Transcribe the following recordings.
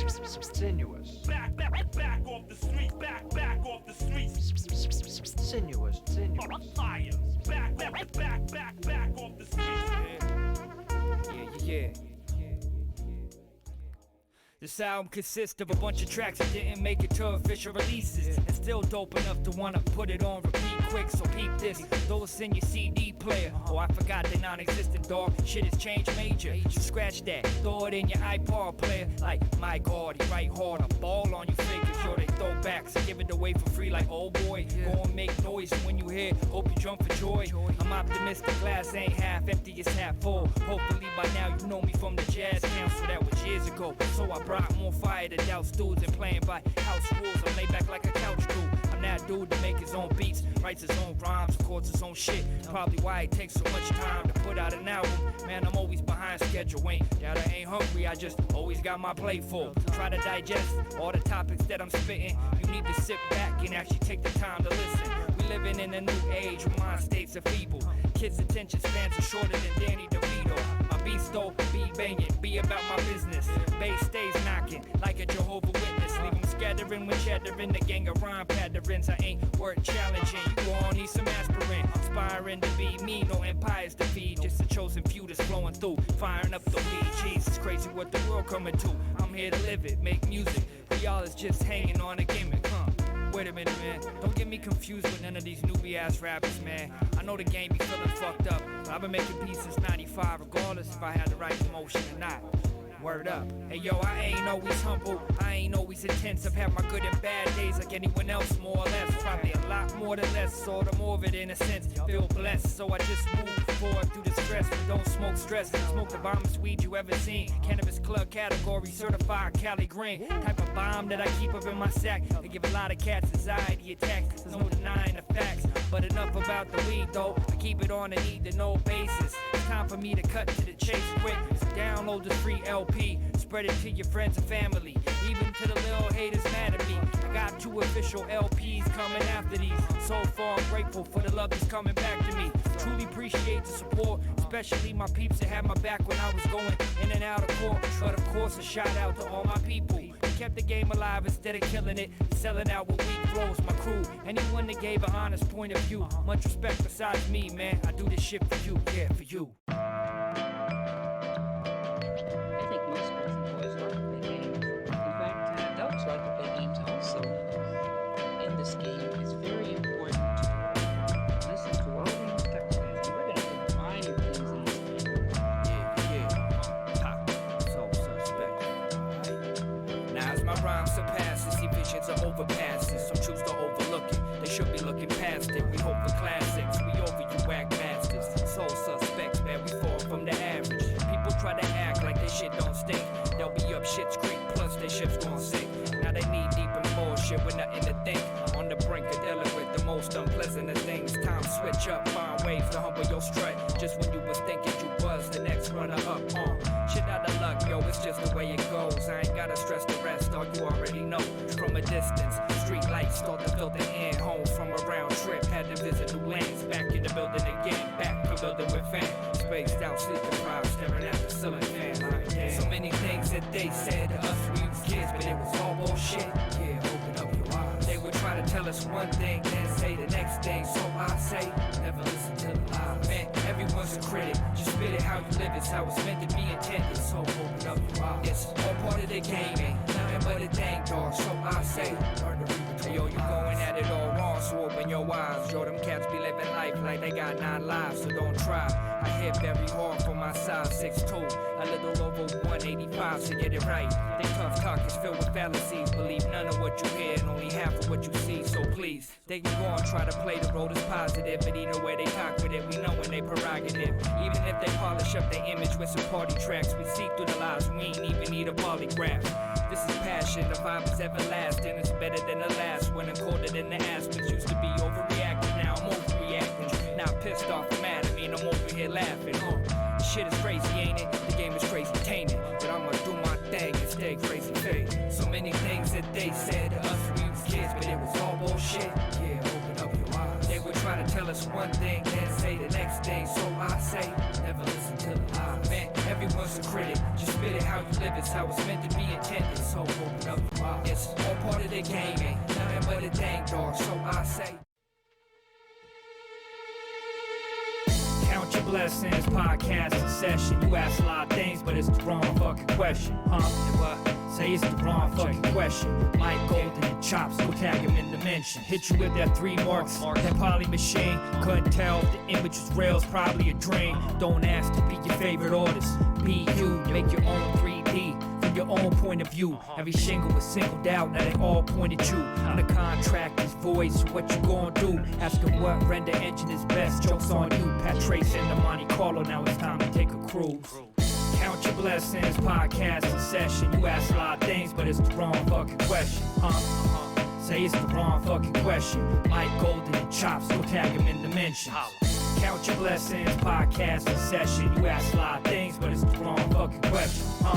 Sinuous. Back off the street. Back off the street. Sinuous. Fire. Back off the street. Yeah. This album consists of a bunch of tracks that didn't make it to official releases, and still dope enough to wanna put it on repeat quick. So peep this, throw this in your CD player. Oh, I forgot they non-existent, dog. Shit has changed major. So scratch that, throw it in your iPod player. Like, my God, he write hard, a ball on you figures. Yo, they throw backs and give it away for free. Like, oh boy, go and make noise when you hear. Hope you jump for joy. I'm optimistic, glass ain't half empty, it's half full. Hopefully by now you know me from the Jazz Council, that was years ago. So I brought more fire to douse dudes and playing by house rules. I lay back like a couch dude. I'm that dude to make his own beats, writes his own rhymes, records his own shit. Probably why it takes so much time to put out an album. Man, I'm always behind schedule. Ain't that I ain't hungry, I just always got my plate full. Try to digest all the topics that I'm spitting. You need to sit back and actually take the time to listen. We living in a new age where mind states are feeble. Kids' attention spans are shorter than Danny DeVito. My beats though, be banging, be about my business. Bass stays knocking like a Jehovah Witness. Leave them scattering when chattering. The gang of rhyme patterns, I ain't worth challenging. You all need some aspirin, aspiring to be me. No empires to feed, just a chosen few that's flowing through. Firing up the weed, Jesus, crazy what the world coming to. I'm here to live it, make music. But y'all is just hanging on a gimmick, huh? Wait a minute, man. Don't get me confused with none of these newbie ass rappers, man. I know the game be feeling fucked up, but I've been making beats since 95, regardless if I had the right promotion or not. Word up. Hey yo, I ain't always humble, I ain't always intense. I've had my good and bad days like anyone else, more or less. Probably a lot more than less, or the more of it in a sense. Feel blessed, so I just move forward through the stress. But don't smoke stress, smoke the bombest weed you ever seen. Cannabis club category, certified Cali green. Type of bomb that I keep up in my sack. They give a lot of cats anxiety attacks, there's no denying the facts. But enough about the weed though, I keep it on a need to know basis. It's time for me to cut to the chase quick. So download this free LP, spread it to your friends and family, even to the little haters mad at me. I got 2 official LPs coming after these. So far I'm grateful for the love that's coming back to me. Truly appreciate the support, especially my peeps that had my back when I was going in and out of court. But of course a shout out to all my people who kept the game alive instead of killing it, selling out with weak flows. My crew, anyone that gave an honest point of view. Much respect besides me, man. I do this shit for you, yeah, for you. Like to play games also. In this game, it's very important to listen to all the instructions. We're going to combine your things in this game. Yeah. Ha. So suspect. Now as my rhyme surpasses, see visions are overpasses. Some choose to overlook it. They should be looking past it. We hope for classics. We over you whack bastards. Soul suspects, man. We fall from the average. People try to act like they shit don't stink. They'll be up shit's creek, plus they ship's gon' sink. Now they knee deep in bullshit with nothing to think. On the brink of dealing with the most unpleasant of things. Time switch up, find ways to humble your strut. Just when you was thinking you was the next runner up, shit out of luck, yo, it's just the way it goes. I ain't gotta stress the rest, all you already know. From a distance, street lights start to filter in. Home from a round trip, had to visit new lands. Back in the building again, back to building with fans. Spaced out, sleep deprived, staring at the ceiling fan. So many things that they said to us when we was kids, but it was all bullshit. Yeah, open up your eyes. They would try to tell us one thing, then say the next thing. So I say, never listen to the lies. Man, everyone's a critic. Just spit it how you live, it's how it's meant to be intended. So open up your eyes. It's all part of the game, ain't nothing but a dang dog. So I say, learn to read between. Yo, you going at it all wrong, so open your eyes. Yo, them cats be living life like they got 9 lives, so don't try. I hit very hard for my size 6'2", a little over 185, so get it right. They tough talk is filled with fallacies. Believe none of what you hear and only half of what you see. So please, they can go and try to play the road as positive, but either way they talk with it, we know when they prerogative. Even if they polish up their image with some party tracks, we see through the lies, we ain't even need a polygraph. This is passion, the vibe is everlasting. It's better than the last one and colder than the aspens. Used to be overreactive, now I'm overreacting. Now pissed off, mad at me, and I'm over here laughing. Shit is crazy, ain't it? The game is crazy, tainted. But I'ma do my thing and stay crazy fake. So many things that they said to us when we was kids, but it was all bullshit. Yeah, open up your eyes. They would try to tell us one thing, then say the next thing. So I say, never listen to the lies. Man, everyone's a critic. Just spit it how you live, it's how it's meant to be intended. so open up your eyes. It's all part of the game, ain't nothing but a dang dog. So I say, count your blessings, podcasting session. You ask a lot of things, but it's the wrong fucking question, huh? And what? Say it's the wrong fucking question. Mike Golden and Chops, go tag him in the mention. Hit you with that 3 marks, that poly machine. Couldn't tell if the image was real, it's probably a dream. Don't ask to be your favorite artist. Be you, make your own 3D from your own point of view. Every shingle was singled out, now they all point at you. And the contractor's voice, what you gonna do? Ask him what render engine is best, joke's on you. Pat Trace in the Monte Carlo, now it's time to take a cruise. Count your blessings, podcasting session. You ask a lot of things, but it's the wrong fucking question, huh? Say it's the wrong fucking question. Mike Golden and Chops, go tag him in the mentions. Count your blessings, podcasting session. You ask a lot of things, but it's the wrong fucking question, huh?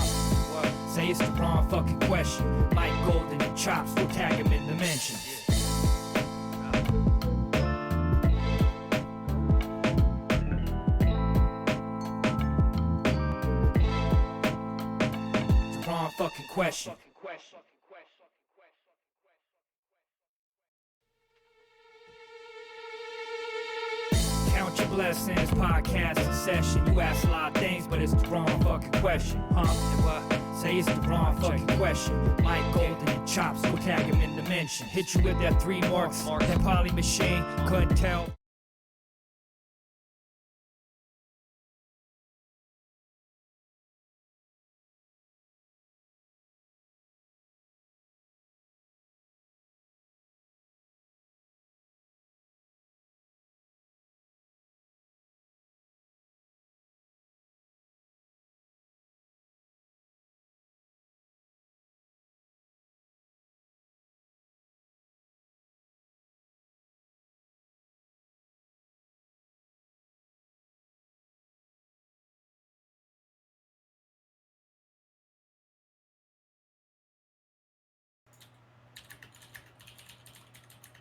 Say it's the wrong fucking question. Mike Golden and Chops, go tag him in the mentions. Fucking question. Count your blessings, podcasting session. You ask a lot of things, but it's the wrong fucking question, huh? And what? Say it's the wrong fucking question. Mike Golden and Chops, go tag him in the mention. Hit you with that 3 marks, that poly machine. Couldn't tell.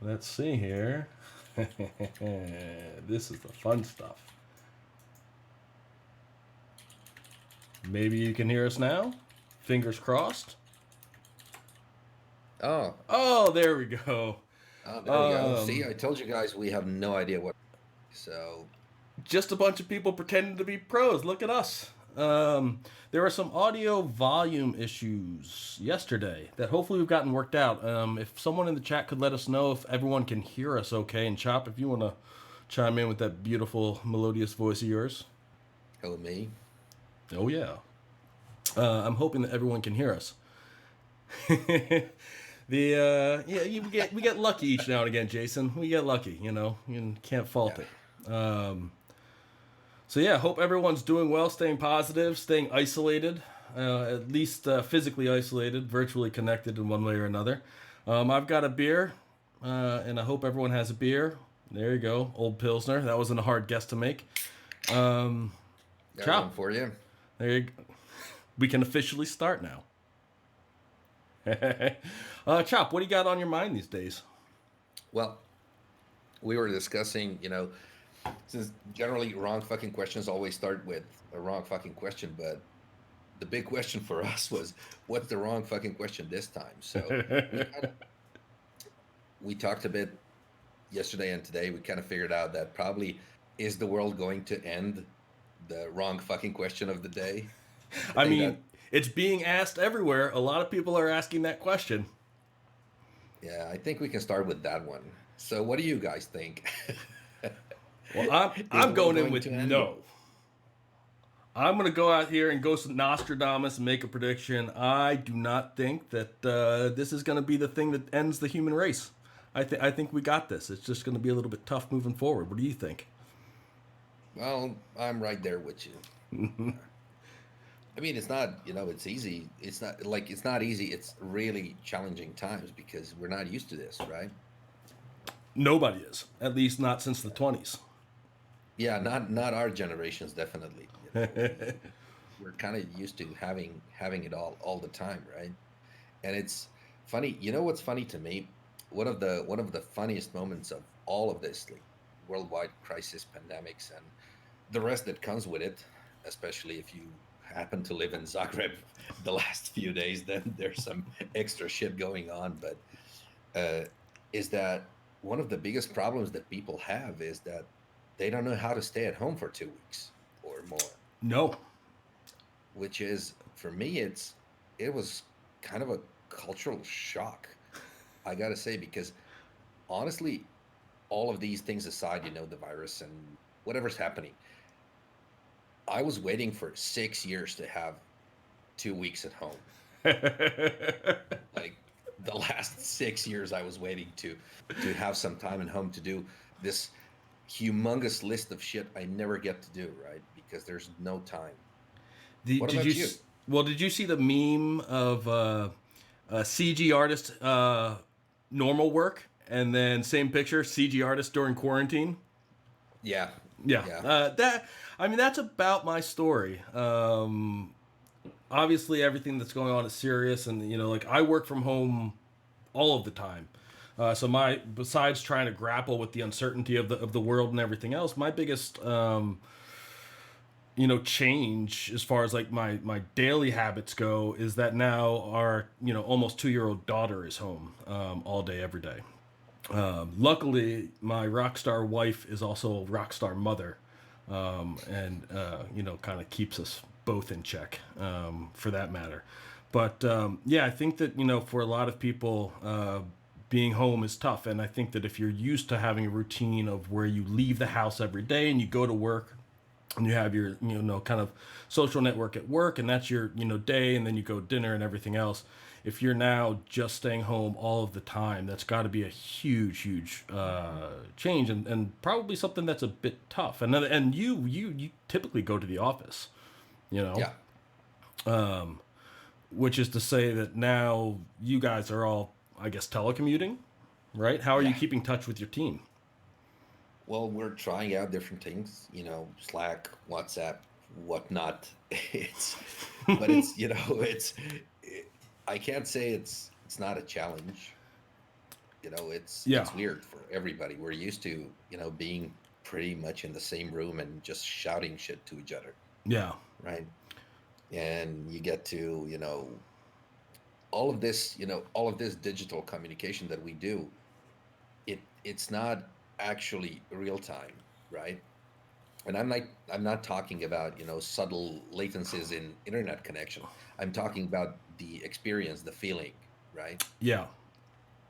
Let's see here. This is the fun stuff. Maybe you can hear us now? Fingers crossed. Oh, there we go. Oh, there we go. See, I told you guys we have no idea what. So, just a bunch of people pretending to be pros. Look at us. There were some audio volume issues yesterday that hopefully we've gotten worked out. If someone in the chat could let us know if everyone can hear us okay. And Chop, if you want to chime in with that beautiful melodious voice of yours. Hello, me. Oh, yeah. I'm hoping that everyone can hear us. We get lucky each now and again, Jason. We get lucky, you can't fault it. So yeah, hope everyone's doing well, staying positive, staying isolated, at least physically isolated, virtually connected in one way or another. I've got a beer, and I hope everyone has a beer. There you go, Old Pilsner. That wasn't a hard guess to make. Got one for you. There you go. We can officially start now. Chop, what do you got on your mind these days? Well, we were discussing, since generally wrong fucking questions always start with a wrong fucking question, but the big question for us was, what's the wrong fucking question this time? So we talked a bit yesterday and today. We kind of figured out that probably is the world going to end the wrong fucking question of the day? I mean, it's being asked everywhere. A lot of people are asking that question. Yeah, I think we can start with that one. So what do you guys think? Well, I'm going in with no. I'm going to go out here and go some Nostradamus and make a prediction. I do not think that this is going to be the thing that ends the human race. I think we got this. It's just going to be a little bit tough moving forward. What do you think? Well, I'm right there with you. I mean, it's not, it's easy. It's not easy. It's really challenging times because we're not used to this, right? Nobody is, at least not since the 20s. Yeah, not our generations, definitely. We're kind of used to having it all the time, right? And it's funny. You know what's funny to me? One of the funniest moments of all of this, like worldwide crisis, pandemics, and the rest that comes with it, especially if you happen to live in Zagreb the last few days, then there's some extra shit going on. But is that one of the biggest problems that people have is that they don't know how to stay at home for 2 weeks or more. No. Which is, for me, it was kind of a cultural shock, I gotta say, because honestly, all of these things aside, the virus and whatever's happening, I was waiting for 6 years to have 2 weeks at home. Like the last 6 years, I was waiting to have some time at home to do this humongous list of shit I never get to do, right? Because there's no time. What about you? Well, did you see the meme of a CG artist normal work and then same picture CG artist during quarantine? Yeah. Yeah. That's about my story. Obviously, everything that's going on is serious, and I work from home all of the time. So besides trying to grapple with the uncertainty of the world and everything else, my biggest change as far as like my daily habits go is that now our almost 2-year-old daughter is home all day every day. Luckily, my rock star wife is also a rock star mother, and kind of keeps us both in check for that matter. But I think that for a lot of people, being home is tough, and I think that if you're used to having a routine of where you leave the house every day and you go to work and you have your kind of social network at work, and that's your day, and then you go dinner and everything else. If you're now just staying home all of the time, that's got to be a huge change, and probably something that's a bit tough. And you typically go to the office, Yeah. Which is to say that now you guys are all, I guess, telecommuting, right? How are you keeping touch with your team? Well, we're trying out different things, Slack, WhatsApp, whatnot. I can't say it's not a challenge. It's weird for everybody. We're used to, being pretty much in the same room and just shouting shit to each other. Yeah. Right. And you get to, all of this digital communication that we do, it's not actually real time, right? And I'm not talking about subtle latencies in internet connection. I'm talking about the experience, the feeling, right? Yeah.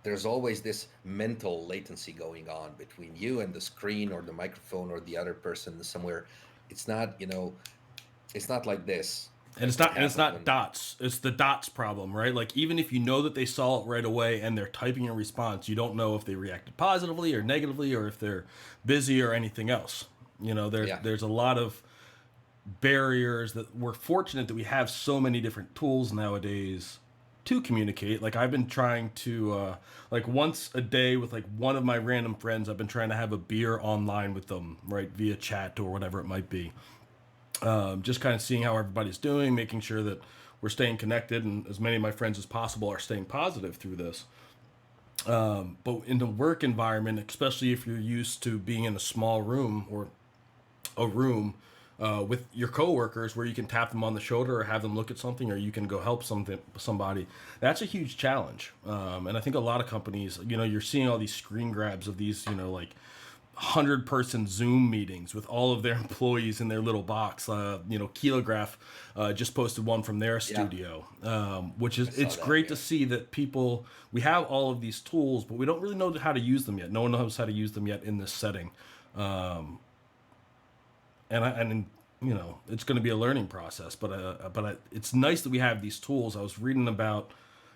There's always this mental latency going on between you and the screen or the microphone or the other person somewhere. It's not like this. And it's not dots. It's the dots problem, right? Like, even if you know that they saw it right away and they're typing a response, you don't know if they reacted positively or negatively, or if they're busy or anything else. There's a lot of barriers that we're fortunate that we have so many different tools nowadays to communicate. Like, I've been trying to, once a day with one of my random friends, I've been trying to have a beer online with them, right? Via chat or whatever it might be. Just kind of seeing how everybody's doing, making sure that we're staying connected, and as many of my friends as possible are staying positive through this. But in the work environment, especially if you're used to being in a small room or a room with your coworkers where you can tap them on the shoulder or have them look at something, or you can go help somebody, that's a huge challenge. And I think a lot of companies, you're seeing all these screen grabs of these, 100-person Zoom meetings with all of their employees in their little box. Kilograph just posted one from their studio, which is, it's great to see that we have all of these tools, but we don't really know how to use them yet. No one knows how to use them yet in this setting. And it's going to be a learning process, but it's nice that we have these tools. I was reading about,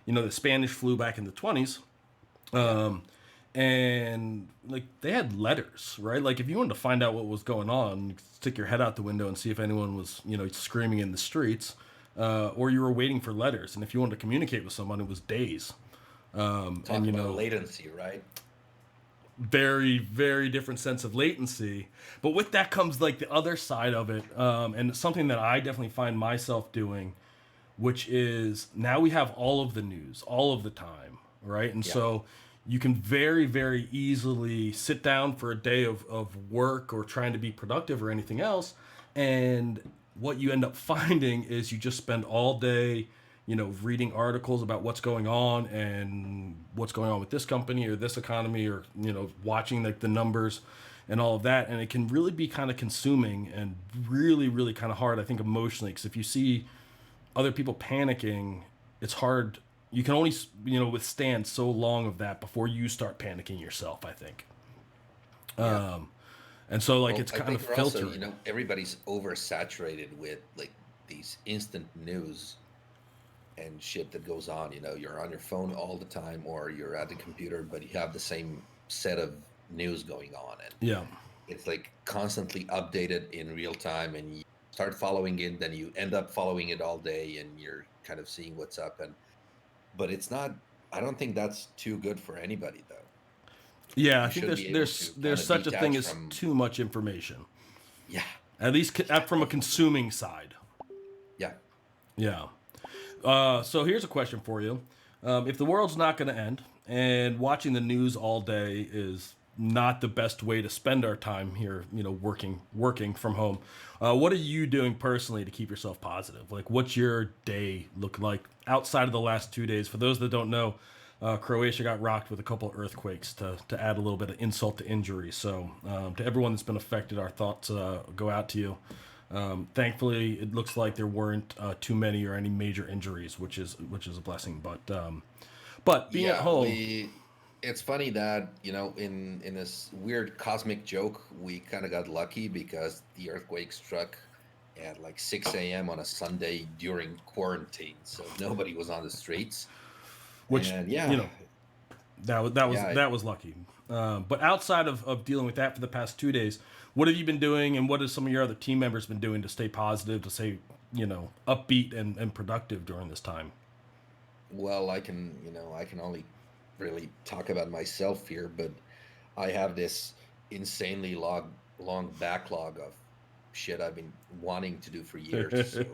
the Spanish flu back in the 20s. And they had letters, right? Like, if you wanted to find out what was going on, you could stick your head out the window and see if anyone was, screaming in the streets, or you were waiting for letters. And if you wanted to communicate with someone, it was days. Talk about latency, right? Very, very different sense of latency. But with that comes the other side of it. And it's something that I definitely find myself doing, which is now we have all of the news all of the time, right? And so you can very, very easily sit down for a day of work or trying to be productive or anything else, and what you end up finding is you just spend all day, you know, reading articles about what's going on and what's going on with this company or this economy, or, you know, watching like the numbers and all of that. And it can really be kind of consuming and really, really kind of hard, I think, emotionally. Because if you see other people panicking, it's hard. You can only, you know, withstand so long of that before you start panicking yourself, I think. And so, like, Well, it's I kind of think we're also, filtering. you know, everybody's oversaturated with like these instant news and shit that goes on. You know, you're on your phone all the time, or you're at the computer, but you have the same set of news going on, and Yeah. it's like constantly updated in real time. And you start following it, then you end up following it all day, and you're kind of seeing what's up. And but it's not. I don't think that's too good for anybody, though. Yeah, I You think should there's be able there's to kind there's of such a thing detach as from. too much information. Yeah, At least from a consuming side. yeah. Yeah. So here's a question for you: if the world's not going to end, and watching the news all day is not the best way to spend our time here, you know, working from home, what are you doing personally to keep yourself positive? Like, what's your day look like outside of the last 2 days? For those that don't know, Croatia got rocked with a couple of earthquakes to add a little bit of insult to injury. So to everyone that's been affected, our thoughts go out to you. Thankfully, it looks like there weren't too many or any major injuries, which is a blessing. But being at Yeah, home, it's funny that, you know, in this weird cosmic joke, we kind of got lucky because the earthquake struck at like 6 a.m. on a Sunday during quarantine, so nobody was on the streets. which, And you yeah, know, yeah, that was lucky. But outside of dealing with that for the past 2 days, what have you been doing, and what have some of your other team members been doing to stay positive, to stay, you know, upbeat and productive during this time? well, I can only really talk about myself here, but I have this insanely long backlog of shit I've been wanting to do for years. So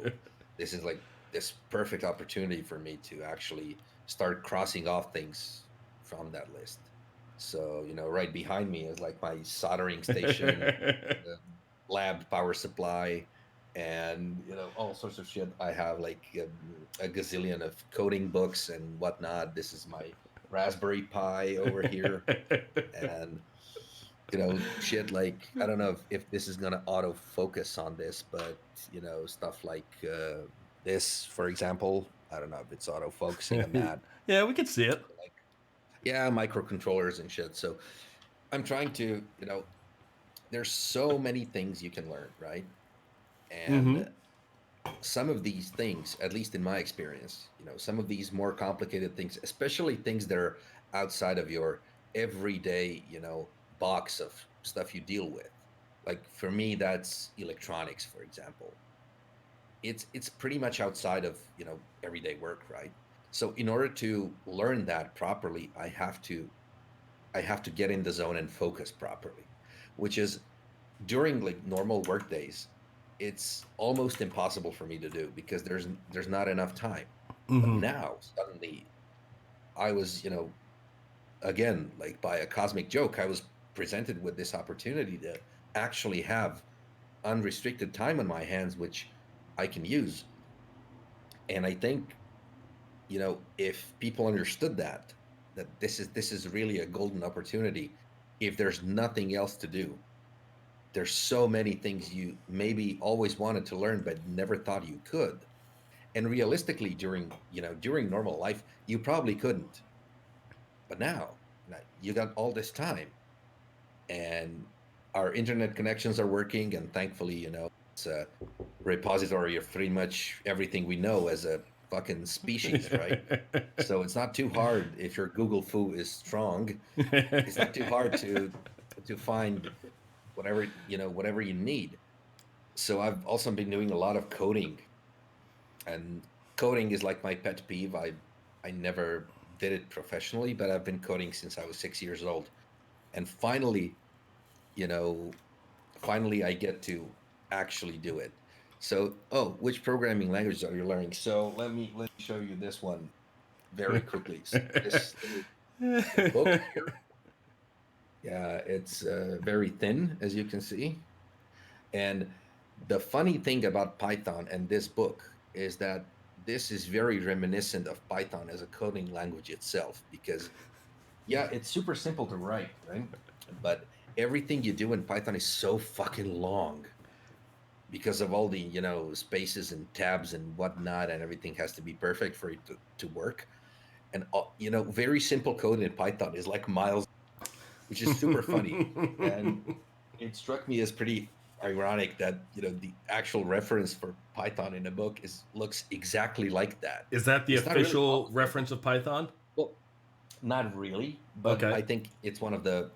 this is like this perfect opportunity for me to actually start crossing off things from that list. So, you know, right behind me is like my soldering station, the lab power supply, and, you know, all sorts of shit. I have like a gazillion of coding books and whatnot. This is my Raspberry Pi over here, and, you know, shit like, I don't know if this is gonna auto focus on this, but, you know, stuff like this, for example. I don't know if it's auto focusing on that. Yeah, we can see it. Like, yeah, microcontrollers and shit. So I'm trying to, you know, there's so many things you can learn, right? Mm-hmm. And some of these things, at least in my experience, you know, some of these more complicated things, especially things that are outside of your everyday, you know, box of stuff you deal with. Like for me, that's electronics, for example. It's pretty much outside of, you know, everyday work, right? So in order to learn that properly, I have to get in the zone and focus properly, which is during like normal work days, it's almost impossible for me to do because there's not enough time. But Mm-hmm. now suddenly I was, you know, again, like by a cosmic joke, I was presented with this opportunity to actually have unrestricted time on my hands, which I can use. And I think, you know, if people understood that, that this is really a golden opportunity, if there's nothing else to do, there's so many things you maybe always wanted to learn but never thought you could. And realistically, during, you know, during normal life, you probably couldn't. But now you got all this time, and our internet connections are working, and thankfully, you know, it's a repository of pretty much everything we know as a fucking species, right? So it's not too hard if your Google foo is strong. It's not too hard to find whatever, you know, whatever you need. So I've also been doing a lot of coding, and coding is like my pet peeve. I never did it professionally, but I've been coding since I was 6 years old, and finally, you know, finally I get to actually do it. So, oh, which programming languages are you learning? So let me show you this one very quickly. So this little book here, yeah, it's very thin, as you can see, and The funny thing about Python and this book is that this is very reminiscent of Python as a coding language itself, because yeah, it's super simple to write, right? But everything you do in Python is so fucking long because of all the, spaces and tabs and whatnot, and everything has to be perfect for it to work. And very simple code in Python is like miles, which is super funny. And it struck me as pretty ironic that the actual reference for Python in the book looks exactly like that. Is that the It's not really official complicated. reference of Python? Well, not really, but Okay. I think it's one of the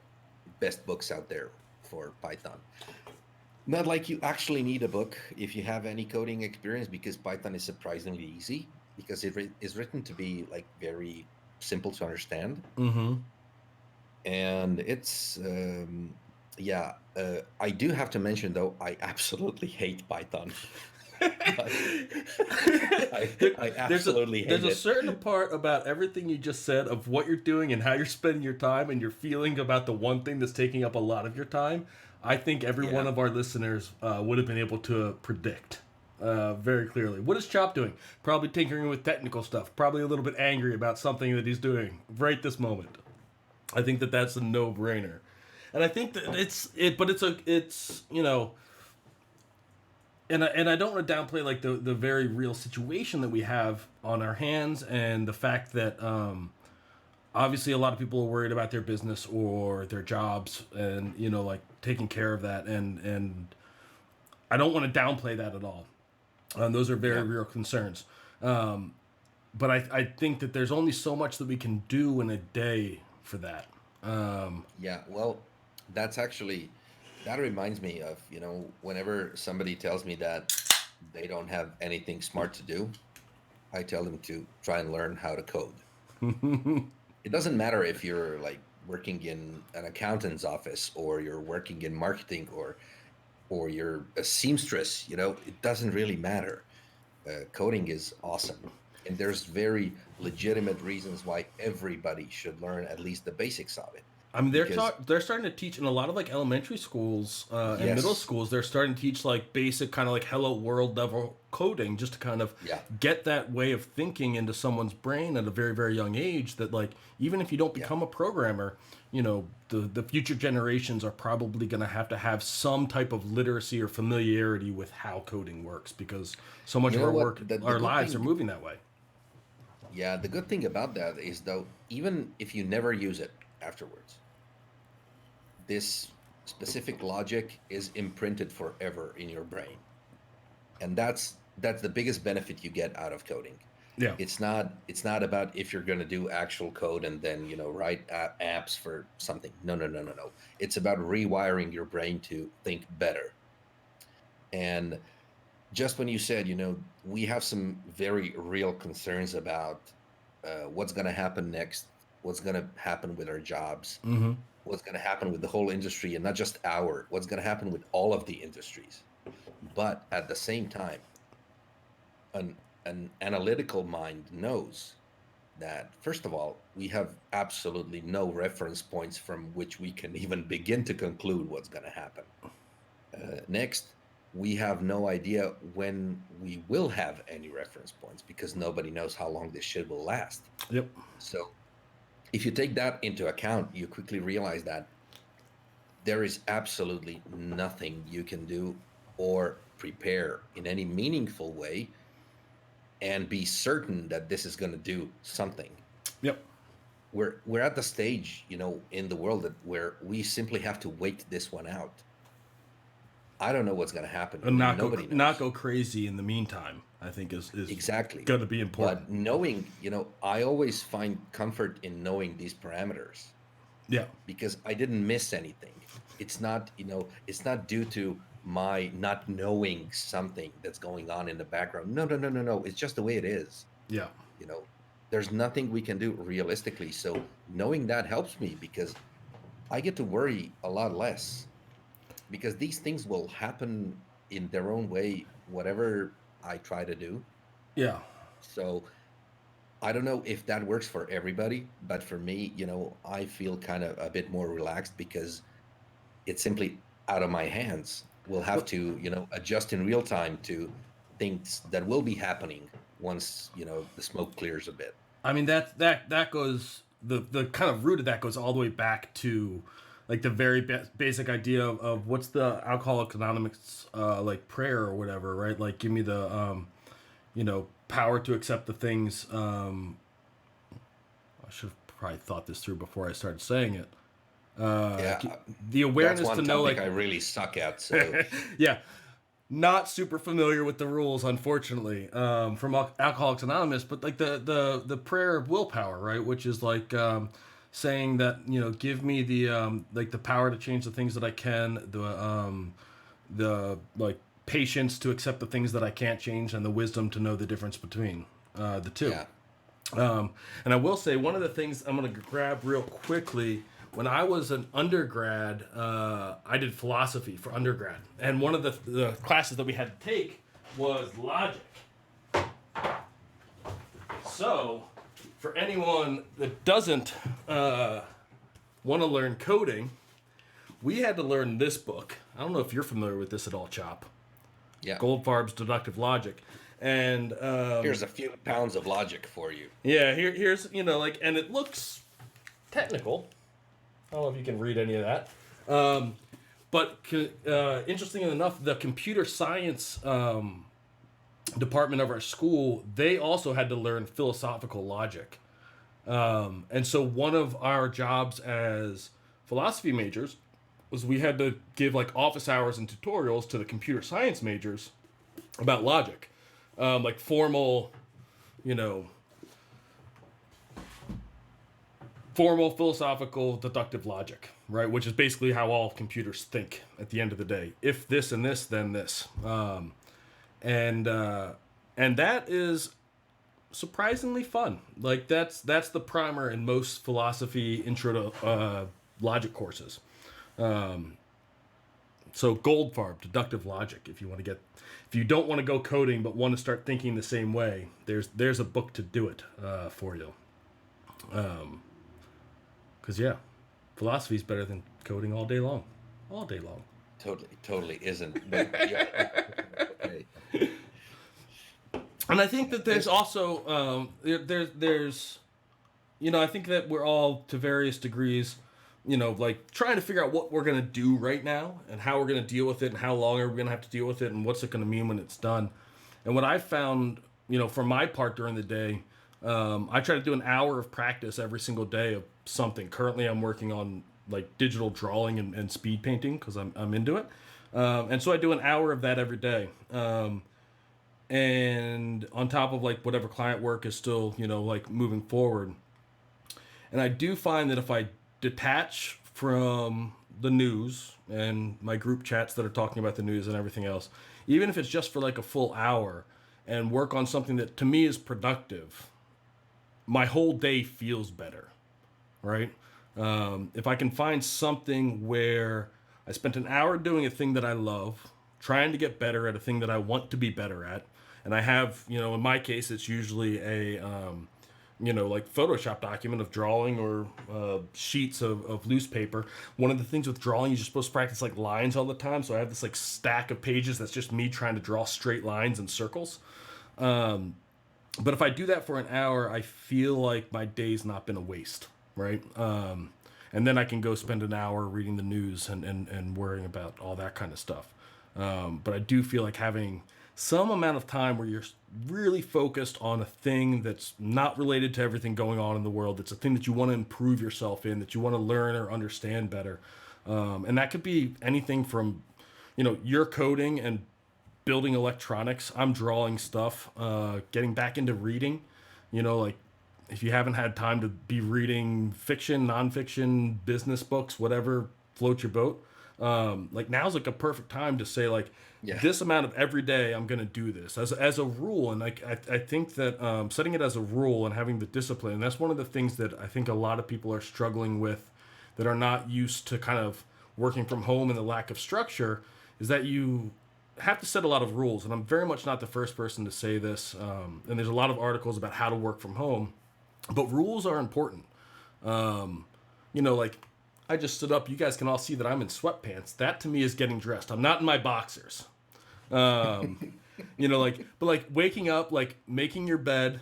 best books out there for Python. Not like you actually need a book if you have any coding experience, because Python is surprisingly easy, because it is written to be like very simple to understand. Mm-hmm. And it's I do have to mention, though, I absolutely hate Python. I absolutely hate there's a it. certain part about everything you just said of what you're doing and how you're spending your time and your feeling about the one thing that's taking up a lot of your time. I think every one of our listeners would have been able to predict very clearly. What is Chop doing? Probably tinkering with technical stuff. Probably a little bit angry about something that he's doing right this moment. I think that that's a no-brainer, and I think that it's and I don't want to downplay like the very real situation that we have on our hands, and the fact that obviously a lot of people are worried about their business or their jobs, and like taking care of that, and I don't want to downplay that at all. Those are very real concerns, but I think that there's only so much that we can do in a day for that. Well, that reminds me of, whenever somebody tells me that they don't have anything smart to do, I tell them to try and learn how to code. It doesn't matter if you're like working in an accountant's office, or you're working in marketing, or you're a seamstress, it doesn't really matter. Coding is awesome. And there's very legitimate reasons why everybody should learn at least the basics of it. I mean, they're starting to teach in a lot of like elementary schools and middle schools. They're starting to teach like basic kind of like hello world level coding, just to kind of get that way of thinking into someone's brain at a very, very young age. That like even if you don't become a programmer, the future generations are probably going to have some type of literacy or familiarity with how coding works, because so much of our work, our lives are moving that way. Yeah, the good thing about that is, though, even if you never use it afterwards, this specific logic is imprinted forever in your brain, and that's the biggest benefit you get out of coding. Yeah, it's not about if you're going to do actual code and then write apps for something. No. It's about rewiring your brain to think better. And just when you said, we have some very real concerns about what's going to happen next, what's going to happen with our jobs, what's going to happen with the whole industry, and not just what's going to happen with all of the industries. But at the same time, an analytical mind knows that, first of all, we have absolutely no reference points from which we can even begin to conclude what's going to happen. Next, we have no idea when we will have any reference points, because nobody knows how long this shit will last. Yep. So if you take that into account, you quickly realize that there is absolutely nothing you can do or prepare in any meaningful way and be certain that this is going to do something. Yep. We're at the stage, in the world where we simply have to wait this one out. I don't know what's going to happen. And not go crazy in the meantime, I think is exactly going to be important. But knowing, I always find comfort in knowing these parameters. Yeah. Because I didn't miss anything. It's not, it's not due to my not knowing something that's going on in the background. No. It's just the way it is. Yeah. There's nothing we can do realistically. So knowing that helps me, because I get to worry a lot less, because these things will happen in their own way, whatever I try to do. Yeah. So I don't know if that works for everybody, but for me, I feel kind of a bit more relaxed, because it's simply out of my hands. we'll have to, adjust in real time to things that will be happening once, the smoke clears a bit. I mean, that goes, the kind of root of that goes all the way back to like the very basic idea of what's the Alcoholics Anonymous like prayer or whatever, right? Like, give me the power to accept the things. I should have probably thought this through before I started saying it. The awareness that's one to know, topic like, I really suck at. So yeah, not super familiar with the rules, unfortunately, from Alcoholics Anonymous, but like the prayer of willpower, right? Which is like saying that, give me the like the power to change the things that I can, the like patience to accept the things that I can't change, and the wisdom to know the difference between the two. yeah. And I will say, one of the things I'm going to grab real quickly, when I was an undergrad, I did philosophy for undergrad. And one of the classes that we had to take was logic. So, for anyone that doesn't want to learn coding, we had to learn this book. I don't know if you're familiar with this at all, Chop. Yeah. Goldfarb's Deductive Logic. And Here's a few pounds of logic for you. yeah, here's, and it looks technical. I don't know if you can read any of that. But interestingly enough, the computer science department of our school, they also had to learn philosophical logic. And so one of our jobs as philosophy majors was we had to give like office hours and tutorials to the computer science majors about logic. Like formal philosophical deductive logic, right? Which is basically how all computers think at the end of the day. If this and this, then this. And that is surprisingly fun. Like that's the primer in most philosophy intro to logic courses. So Goldfarb, Deductive Logic, if you don't want to go coding but want to start thinking the same way, there's a book to do it for you. Because philosophy is better than coding all day long. All day long. Totally isn't. But yeah. Okay. And I think that there's also there's I think that we're all to various degrees, like trying to figure out what we're gonna do right now and how we're gonna deal with it and how long are we gonna have to deal with it and what's it gonna mean when it's done. And what I found, for my part during the day, I try to do an hour of practice every single day of something. Currently, I'm working on like digital drawing and speed painting because I'm into it, and so I do an hour of that every day. And on top of like whatever client work is still like moving forward. And I do find that if I detach from the news and my group chats that are talking about the news and everything else, even if it's just for like a full hour, and work on something that to me is productive, my whole day feels better, right? If I can find something where I spent an hour doing a thing that I love, trying to get better at a thing that I want to be better at, and I have, in my case, it's usually a, like Photoshop document of drawing or sheets of loose paper. One of the things with drawing, you're supposed to practice like lines all the time. So I have this like stack of pages that's just me trying to draw straight lines and circles. But if I do that for an hour, I feel like my day's not been a waste, right? And then I can go spend an hour reading the news and worrying about all that kind of stuff. But I do feel like having some amount of time where you're really focused on a thing that's not related to everything going on in the world. It's a thing that you want to improve yourself in, that you want to learn or understand better. And that could be anything from, you're coding and building electronics. I'm drawing stuff, getting back into reading, like if you haven't had time to be reading fiction, nonfiction, business books, whatever floats your boat. Like now's like a perfect time to say like, this amount of every day I'm going to do this as a rule. And like, I think that, setting it as a rule and having the discipline, and that's one of the things that I think a lot of people are struggling with that are not used to kind of working from home and the lack of structure, is that you have to set a lot of rules. And I'm very much not the first person to say this. And there's a lot of articles about how to work from home, but rules are important. Like I just stood up. You guys can all see that I'm in sweatpants. That to me is getting dressed. I'm not in my boxers. You know, like, but like waking up, like making your bed,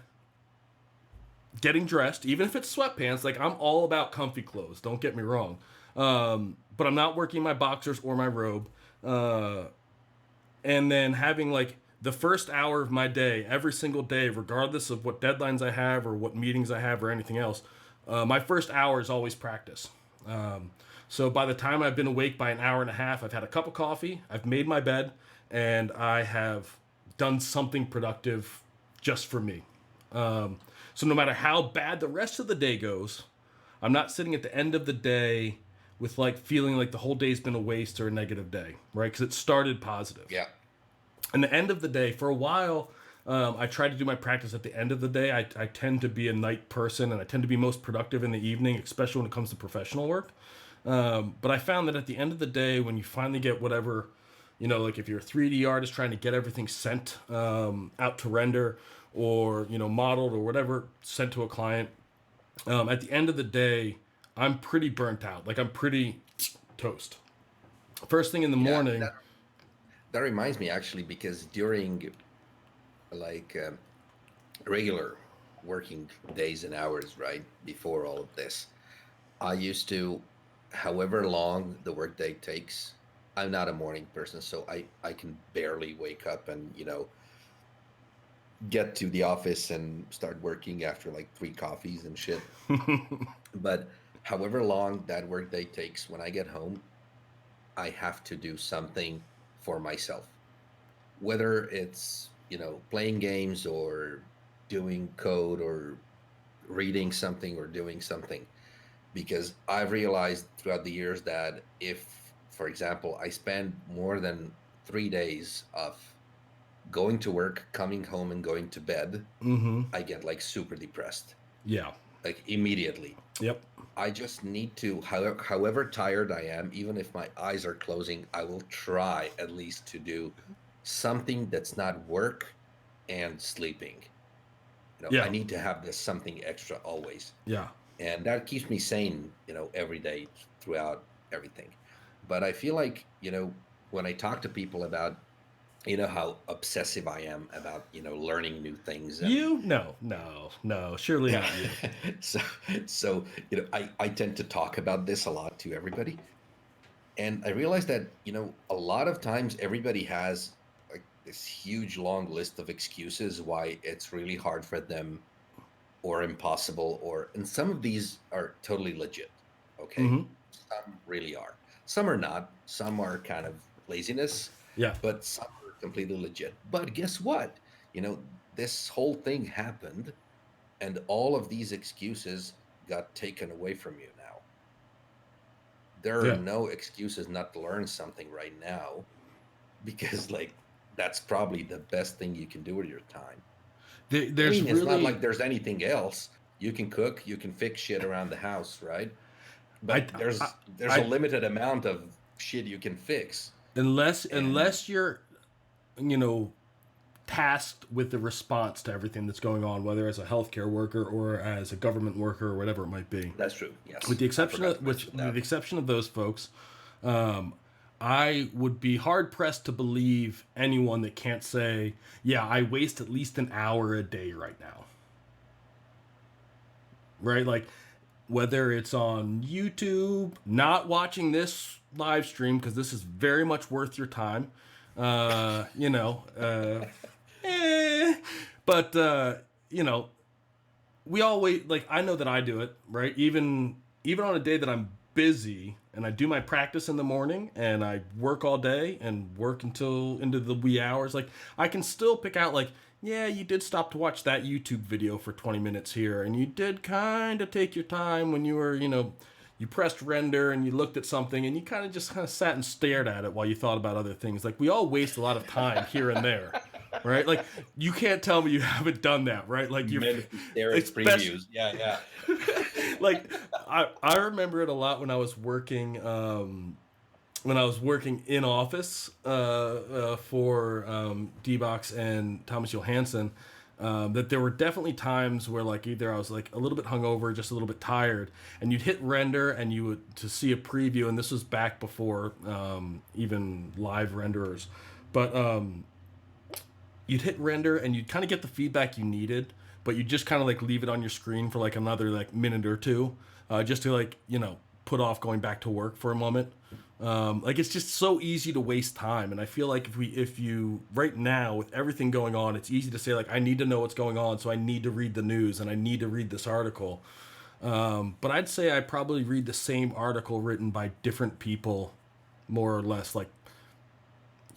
getting dressed, even if it's sweatpants, like I'm all about comfy clothes. Don't get me wrong. But I'm not working my boxers or my robe. And then having like the first hour of my day, every single day, regardless of what deadlines I have or what meetings I have or anything else, my first hour is always practice. So by the time I've been awake by an hour and a half, I've had a cup of coffee, I've made my bed, and I have done something productive just for me. So no matter how bad the rest of the day goes, I'm not sitting at the end of the day with like feeling like the whole day's been a waste or a negative day, right? Because it started positive. Yeah. And the end of the day, for a while, I try to do my practice at the end of the day. I tend to be a night person, and I tend to be most productive in the evening, especially when it comes to professional work. But I found that at the end of the day, when you finally get whatever, you know, like if you're a 3D artist trying to get everything sent out to render or, you know, modeled or whatever, sent to a client, at the end of the day, I'm pretty burnt out. Like I'm pretty toast. First thing in the morning. That reminds me actually, because during like regular working days and hours, right before all of this, I used to, however long the workday takes, I'm not a morning person, so I can barely wake up and, you know, get to the office and start working after like 3 coffees and shit. But however long that workday takes, when I get home, I have to do something for myself, whether it's, you know, playing games or doing code or reading something or doing something, because I've realized throughout the years that if, for example, I spend more than 3 days of going to work, coming home, and going to bed, I get like super depressed. Yeah. Like immediately. Yep. I just need to, however tired I am, even if my eyes are closing, I will try at least to do something that's not work and sleeping. You know, Yeah. I need to have this something extra always. Yeah. And that keeps me sane, you know, every day throughout everything. But I feel like, you know, when I talk to people about, you know, how obsessive I am about, you know, learning new things. And, You? No, surely not you. so, you know, I tend to talk about this a lot to everybody. And I realize that, you know, a lot of times everybody has like this huge long list of excuses why it's really hard for them or impossible, and some of these are totally legit. Okay. Some really are. Some are not. Some are kind of laziness. Yeah. But some are completely legit. But guess what? You know, this whole thing happened, and all of these excuses got taken away from you now. There are no excuses not to learn something right now, because like that's probably the best thing you can do with your time. There's it's not like there's anything else. You can cook, you can fix shit around the house, right? But there's a limited amount of shit you can fix. Unless you're, you know, tasked with the response to everything that's going on, whether as a healthcare worker or as a government worker or whatever it might be. That's true. Yes. With the exception of those folks, I would be hard pressed to believe anyone that can't say, "Yeah, I waste at least an hour a day right now." Right, like whether it's on YouTube, not watching this live stream because this is very much worth your time. You know, but you know, we all wait. Like I know that I do it, right? Even on a day that I'm busy and I do my practice in the morning and I work all day and work until into the wee hours, like I can still pick out like, yeah, you did stop to watch that YouTube video for 20 minutes here, and you did kind of take your time when you were, you know, you pressed render and you looked at something and you kind of sat and stared at it while you thought about other things. Like we all waste a lot of time here and there, right? Like you can't tell me you haven't done that, right? Like you're previews. Yeah. Like I remember it a lot when I was working in office for D-Box and Thomas Johansson. that there were definitely times where like either I was like a little bit hungover, just a little bit tired, and you'd hit render and you would to see a preview, and this was back before even live renderers, but you'd hit render and you'd kind of get the feedback you needed, but you just kind of like leave it on your screen for like another like minute or two, just to like put off going back to work for a moment. Like it's just so easy to waste time, and I feel like if you right now with everything going on, it's easy to say like I need to know what's going on, so I need to read the news and I need to read this article. But I'd say I probably read the same article written by different people, more or less, like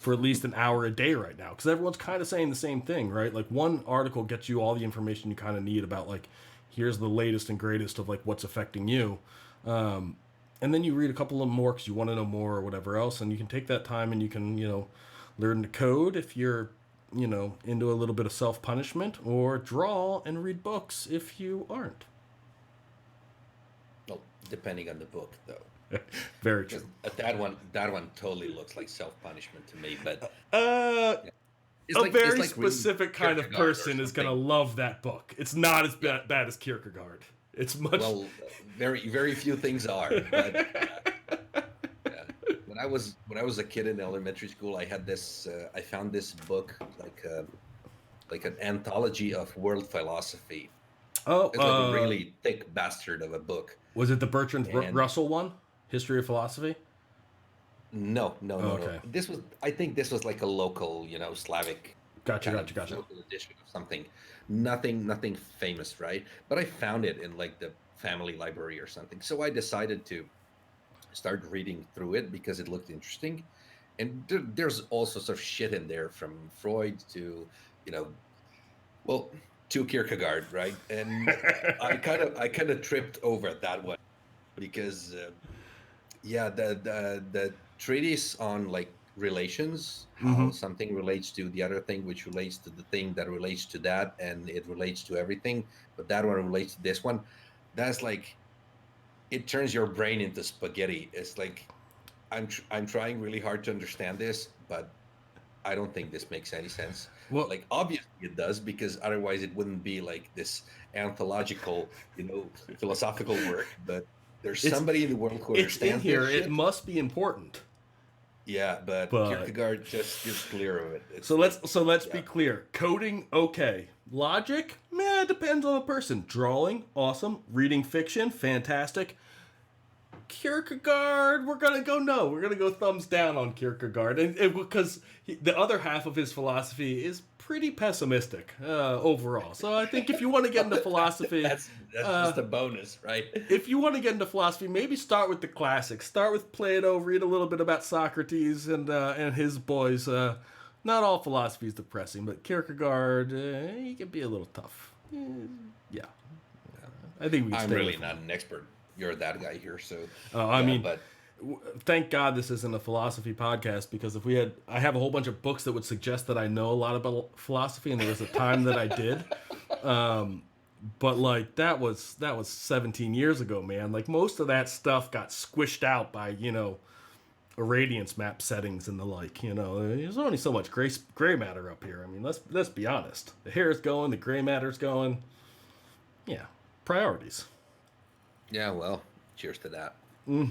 for at least an hour a day right now, because everyone's kind of saying the same thing, right? Like one article gets you all the information you kind of need about like here's the latest and greatest of like what's affecting you. And then you read a couple of them more because you want to know more or whatever else. And you can take that time and you can, learn to code if you're, into a little bit of self-punishment, or draw and read books if you aren't. Well, depending on the book, though. Very true. That one totally looks like self-punishment to me. But it's a very specific kind of Kierkegaard person is going to love that book. It's not as bad as Kierkegaard. It's much... Well, very, very few things are. But, yeah. When I was a kid in elementary school, I had this. I found this book, like an anthology of world philosophy. Oh, it's like a really thick bastard of a book. Was it the Bertrand Russell one, History of Philosophy? No. Okay. I think this was like a local, Slavic. Gotcha. Local edition of something. Nothing famous, right? But I found it in like the family library or something. So I decided to start reading through it because it looked interesting. And there's all sorts of shit in there, from Freud to, to Kierkegaard, right? And I kind of tripped over that one because, the treatise on like relations, how something relates to the other thing, which relates to the thing that relates to that, and it relates to everything, but that one relates to this one. That's like, it turns your brain into spaghetti. It's like I'm trying really hard to understand this, but I don't think this makes any sense. Well, like obviously it does, because otherwise it wouldn't be like this anthological, philosophical work. But there's somebody in the world who understands it's in here. This shit. It must be important. Yeah, but Kierkegaard just gives clear of it. So let's be clear. Coding, okay. Logic, it depends on the person. Drawing, awesome. Reading fiction, fantastic. Kierkegaard, we're gonna go thumbs down on Kierkegaard, and because the other half of his philosophy is pretty pessimistic overall. So I think if you want to get into philosophy, that's just a bonus, right? If you want to get into philosophy, maybe start with the classics. Start with Plato. Read a little bit about Socrates and his boys. Not all philosophy is depressing, but Kierkegaard, he can be a little tough. Yeah, I think I'm really not an expert. You're that guy here, so. But thank God this isn't a philosophy podcast, because I have a whole bunch of books that would suggest that I know a lot about philosophy, and there was a time that I did. But like that was 17 years ago, man. Like most of that stuff got squished out by irradiance map settings and the like. There's only so much gray matter up here. I mean, let's be honest. The hair is going, the gray matter's going. Yeah, priorities. Yeah, well, cheers to that. I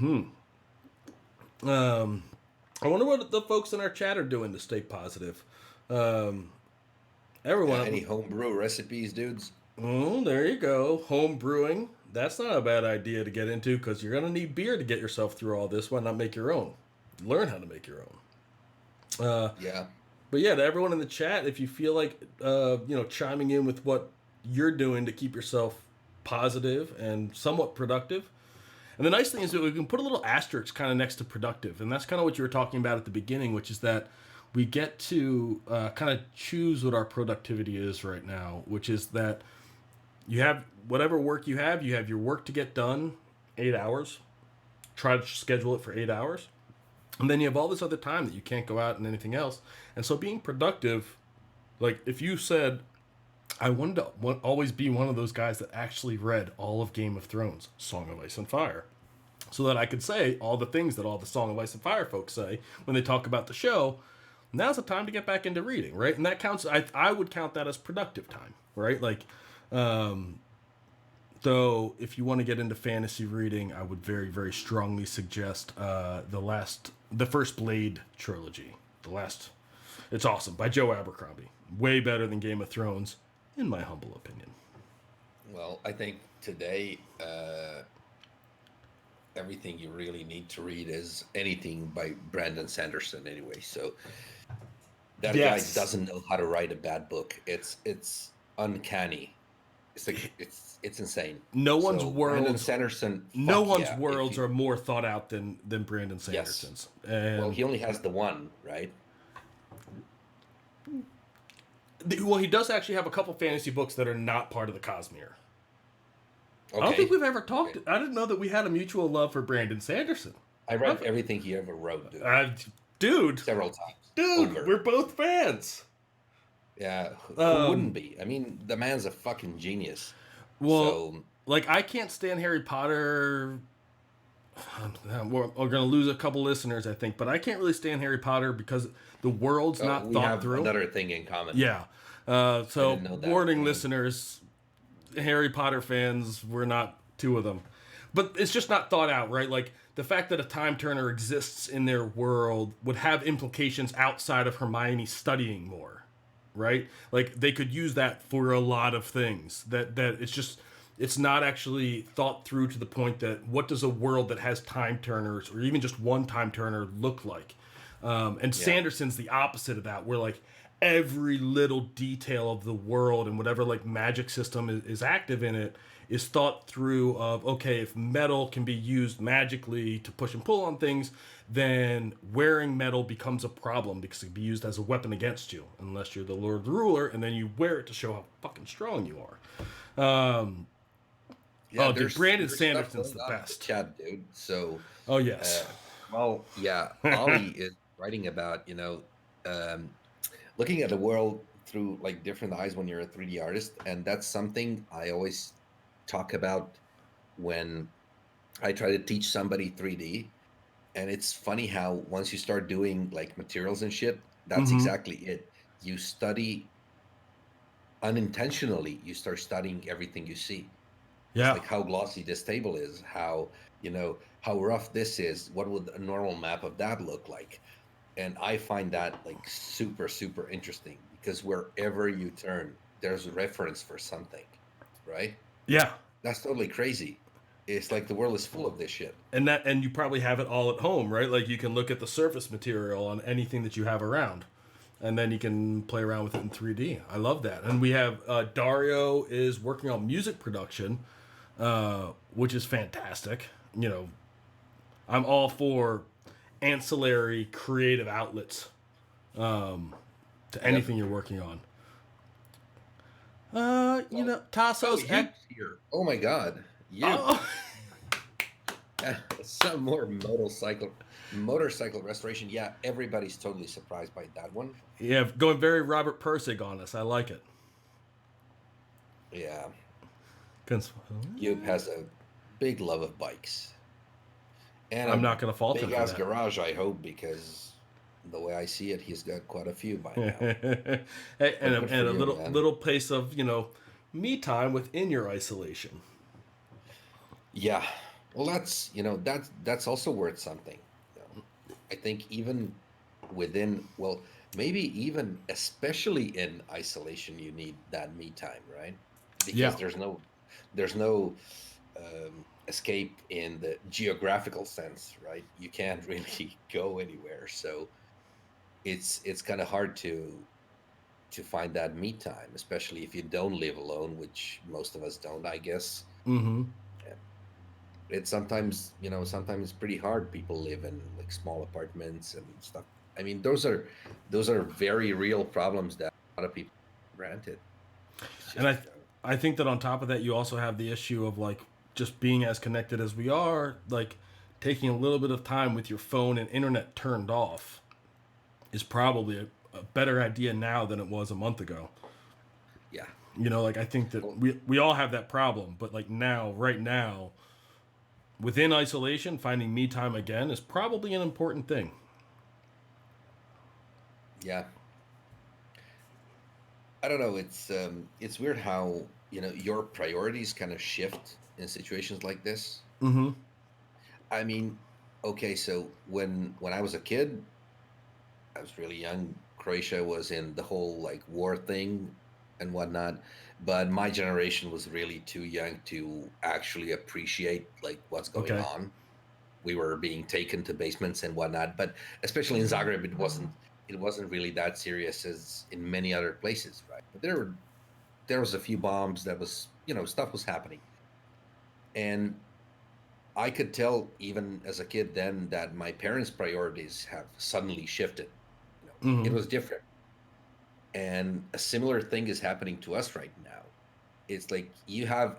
wonder what the folks in our chat are doing to stay positive. Everyone. Any homebrew recipes, dudes? Oh, there you go. Home brewing. That's not a bad idea to get into, because you're going to need beer to get yourself through all this. Why not make your own? Learn how to make your own. Yeah. But yeah, to everyone in the chat, if you feel like, chiming in with what you're doing to keep yourself positive and somewhat productive. And the nice thing is that we can put a little asterisk kind of next to productive. And that's kind of what you were talking about at the beginning, which is that we get to kind of choose what our productivity is right now, which is that you have whatever work you have your work to get done 8 hours. Try to schedule it for 8 hours. And then you have all this other time that you can't go out and anything else. And so being productive, like if you said, I wanted to always be one of those guys that actually read all of Game of Thrones, Song of Ice and Fire, so that I could say all the things that all the Song of Ice and Fire folks say when they talk about the show, now's the time to get back into reading, right? And that counts. I would count that as productive time, right? Like, though, if you want to get into fantasy reading, I would very, very strongly suggest the first Blade trilogy. It's awesome, by Joe Abercrombie. Way better than Game of Thrones, in my humble opinion. Well, I think today everything you really need to read is anything by Brandon Sanderson anyway. So that guy doesn't know how to write a bad book. It's uncanny. It's like it's insane. No one's Brandon Sanderson. No one's worlds are more thought out than Brandon Sanderson's. Yes. And well, he only has the one, right? Well, he does actually have a couple fantasy books that are not part of the Cosmere. Okay. I don't think we've ever talked. I didn't know that we had a mutual love for Brandon Sanderson. I read everything he ever wrote, dude. Several times. Dude, we're both fans. Yeah, who wouldn't be? I mean, the man's a fucking genius. Well, like, I can't stand Harry Potter. We're going to lose a couple listeners, I think, but I can't really stand Harry Potter because the world's not thought through. Another thing in common. Yeah. So, warning listeners, Harry Potter fans, we're not two of them. But it's just not thought out, right? Like, the fact that a time turner exists in their world would have implications outside of Hermione studying more, right? Like, they could use that for a lot of things. That it's not actually thought through to the point that what does a world that has time turners or even just one time turner look like? Sanderson's the opposite of that, where like every little detail of the world and whatever like magic system is active in it is thought through of, okay, if metal can be used magically to push and pull on things, then wearing metal becomes a problem because it can be used as a weapon against you, unless you're the Lord Ruler, and then you wear it to show how fucking strong you are. Dude, Brandon Sanderson's the best. Chat, dude. So. Oh, yes. Ollie is writing about, looking at the world through like different eyes when you're a 3D artist, and that's something I always talk about when I try to teach somebody 3D. And it's funny how once you start doing like materials and shit, that's exactly it. You study unintentionally. You start studying everything you see. Yeah. It's like how glossy this table is, how rough this is, what would a normal map of that look like? And I find that like super, super interesting because wherever you turn, there's a reference for something, right? Yeah. That's totally crazy. It's like the world is full of this shit. And you probably have it all at home, right? Like you can look at the surface material on anything that you have around, and then you can play around with it in 3D. I love that. And we have Dario is working on music production, which is fantastic. I'm all for ancillary creative outlets to anything you're working on. Tasso's here. Oh my God. Some more motorcycle restoration. Yeah, everybody's totally surprised by that one. Yeah, going very Robert Persig on us. I like it. Yeah. Yub has a big love of bikes. And I'm not going to fault him for that. Big ass garage, I hope, because the way I see it, he's got quite a few by now. Hey, and a little place of me time within your isolation. Yeah, well, that's also worth something. I think even within, maybe even especially in isolation, you need that me time, right? Because there's no escape in the geographical sense, right? You can't really go anywhere, so it's kind of hard to find that me time, especially if you don't live alone, which most of us don't, I guess. Mm-hmm. It's sometimes it's pretty hard. People live in like small apartments and stuff. I mean, those are very real problems that a lot of people granted. And I think that on top of that, you also have the issue of like just being as connected as we are, like taking a little bit of time with your phone and internet turned off is probably a better idea now than it was a month ago. Yeah. I think that we all have that problem, but like right now, within isolation, finding me time again is probably an important thing. Yeah. I don't know. It's weird how your priorities kind of shift in situations like this. Mm-hmm. I mean, okay, so when I was a kid, I was really young. Croatia was in the whole like war thing and whatnot, but my generation was really too young to actually appreciate like what's going Okay. on. We were being taken to basements and whatnot, but especially in Zagreb, it wasn't really that serious as in many other places, right? But there was a few bombs that was stuff was happening, and I could tell even as a kid then that my parents' priorities have suddenly shifted. It Mm-hmm. was different. And a similar thing is happening to us right now. It's like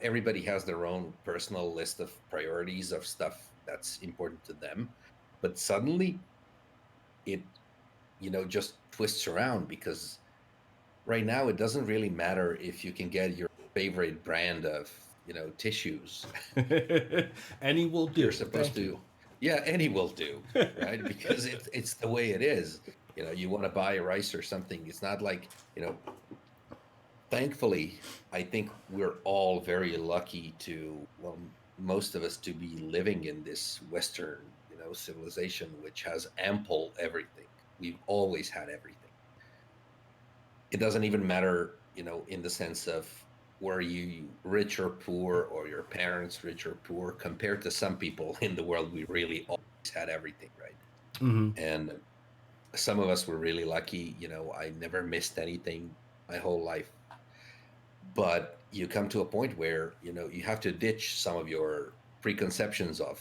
everybody has their own personal list of priorities of stuff that's important to them. But suddenly it, just twists around because right now it doesn't really matter if you can get your favorite brand of, tissues. Any will do. You're supposed Thank to, you. yeah, any will do, right? Because it's the way it is. You want to buy rice or something. It's not like, thankfully, I think we're all very lucky to, well, most of us to be living in this Western, civilization, which has ample everything. We've always had everything. It doesn't even matter, in the sense of were you rich or poor or your parents rich or poor compared to some people in the world, we really always had everything, right? Mm-hmm. And some of us were really lucky. I never missed anything my whole life. But you come to a point where, you have to ditch some of your preconceptions of,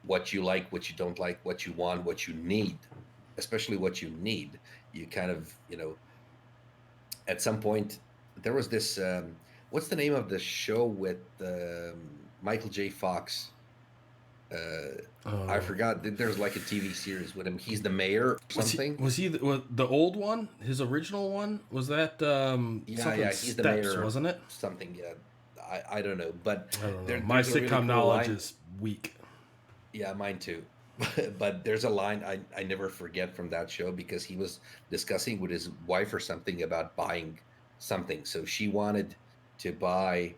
what you like, what you don't like, what you want, what you need, especially what you need. You kind of, at some point there was this what's the name of the show with Michael J. Fox? I Oh, forgot. There's like a TV series with him. He's the mayor or was he something. was he the old one? His original one was that Yeah, something yeah, he's the Steps, mayor. wasn't it? Something. Yeah, I don't know, but I don't know. My there's a really sitcom cool knowledge line. is weak. Yeah, mine too. But there's a line I never forget from that show because he was discussing with his wife or something about buying something. So she wanted to buy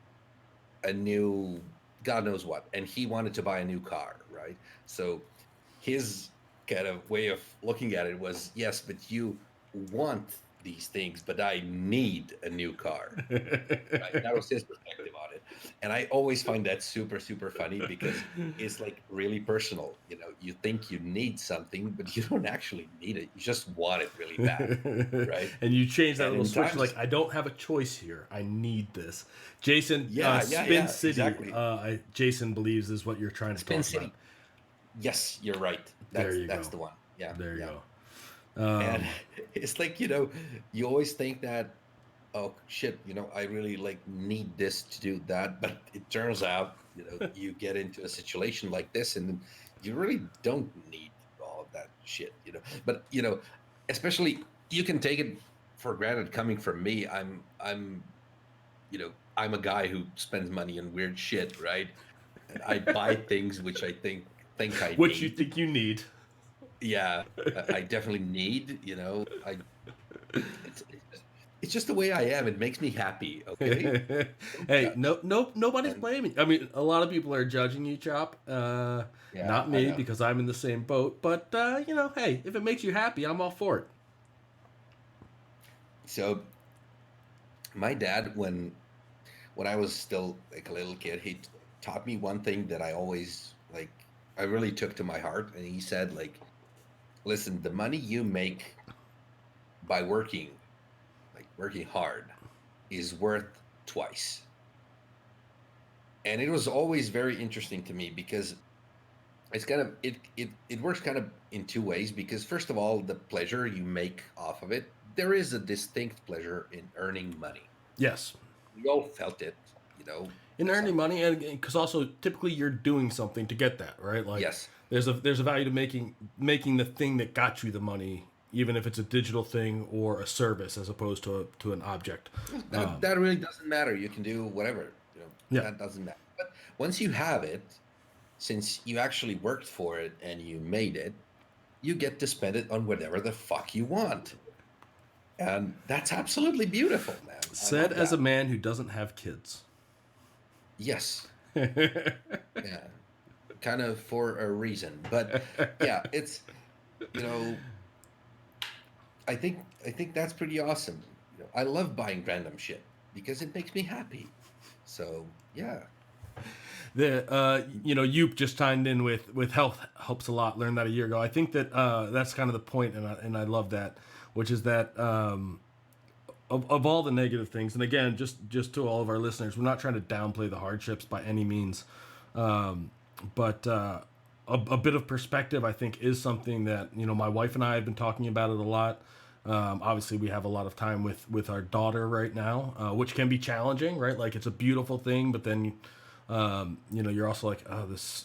a new God knows what, and he wanted to buy a new car, right? So his kind of way of looking at it was, yes, but you want these things, but I need a new car. Right? That was his perspective on it. And I always find that super, super funny because it's like really personal. You think you need something, but you don't actually need it. You just want it really bad. Right. And you change that And little in switch times, like I don't have a choice here. I need this. Jason, yeah, yeah, Spin yeah, City. exactly. Jason believes is what you're trying to Spin talk about. City. Yes, you're right. There That's you that's go. the one. Yeah, There you yeah. go. And it's like, you always think that, oh shit, I really like need this to do that, but it turns out, you get into a situation like this and you really don't need all of that shit. But especially you can take it for granted coming from me. I'm a guy who spends money on weird shit, right? And I buy things which I think I What you need. think you need. Yeah, I definitely need. It's just the way I am. It makes me happy. Okay, don't Hey, judge. no, nobody's And blaming. I mean, a lot of people are judging you, Chop. yeah, Not I me know. because I'm in the same boat. But hey, if it makes you happy, I'm all for it. So my dad, when I was still like a little kid, he taught me one thing that I always like. I really took to my heart, and he said, like, listen, the money you make by working hard, is worth twice. And it was always very interesting to me because it's kind of it works kind of in two ways because first of all the pleasure you make off of it, there is a distinct pleasure in earning money. Yes, We all felt it, you know in earning some money, and because also typically you're doing something to get that, right? Like yes. there's a value to making the thing that got you the money, even if it's a digital thing or a service as opposed to an object. That really doesn't matter. You can do whatever, Yeah. that doesn't matter. But once you have it, since you actually worked for it and you made it, you get to spend it on whatever the fuck you want. And that's absolutely beautiful, man. I Said love as a that. man who doesn't have kids. Yes. Yeah. Kind of for a reason. But yeah, it's, you know, I think that's pretty awesome. You know, I love buying random shit because it makes me happy. So yeah. You just chimed in with health helps a lot. Learned that a year ago. I think that that's kind of the point, and I love that, which is that of all the negative things, and again, just to all of our listeners, we're not trying to downplay the hardships by any means, but a bit of perspective, I think, is something that my wife and I have been talking about it a lot. Obviously, we have a lot of time with our daughter right now, which can be challenging, right? Like it's a beautiful thing, but then you're also like, oh, this,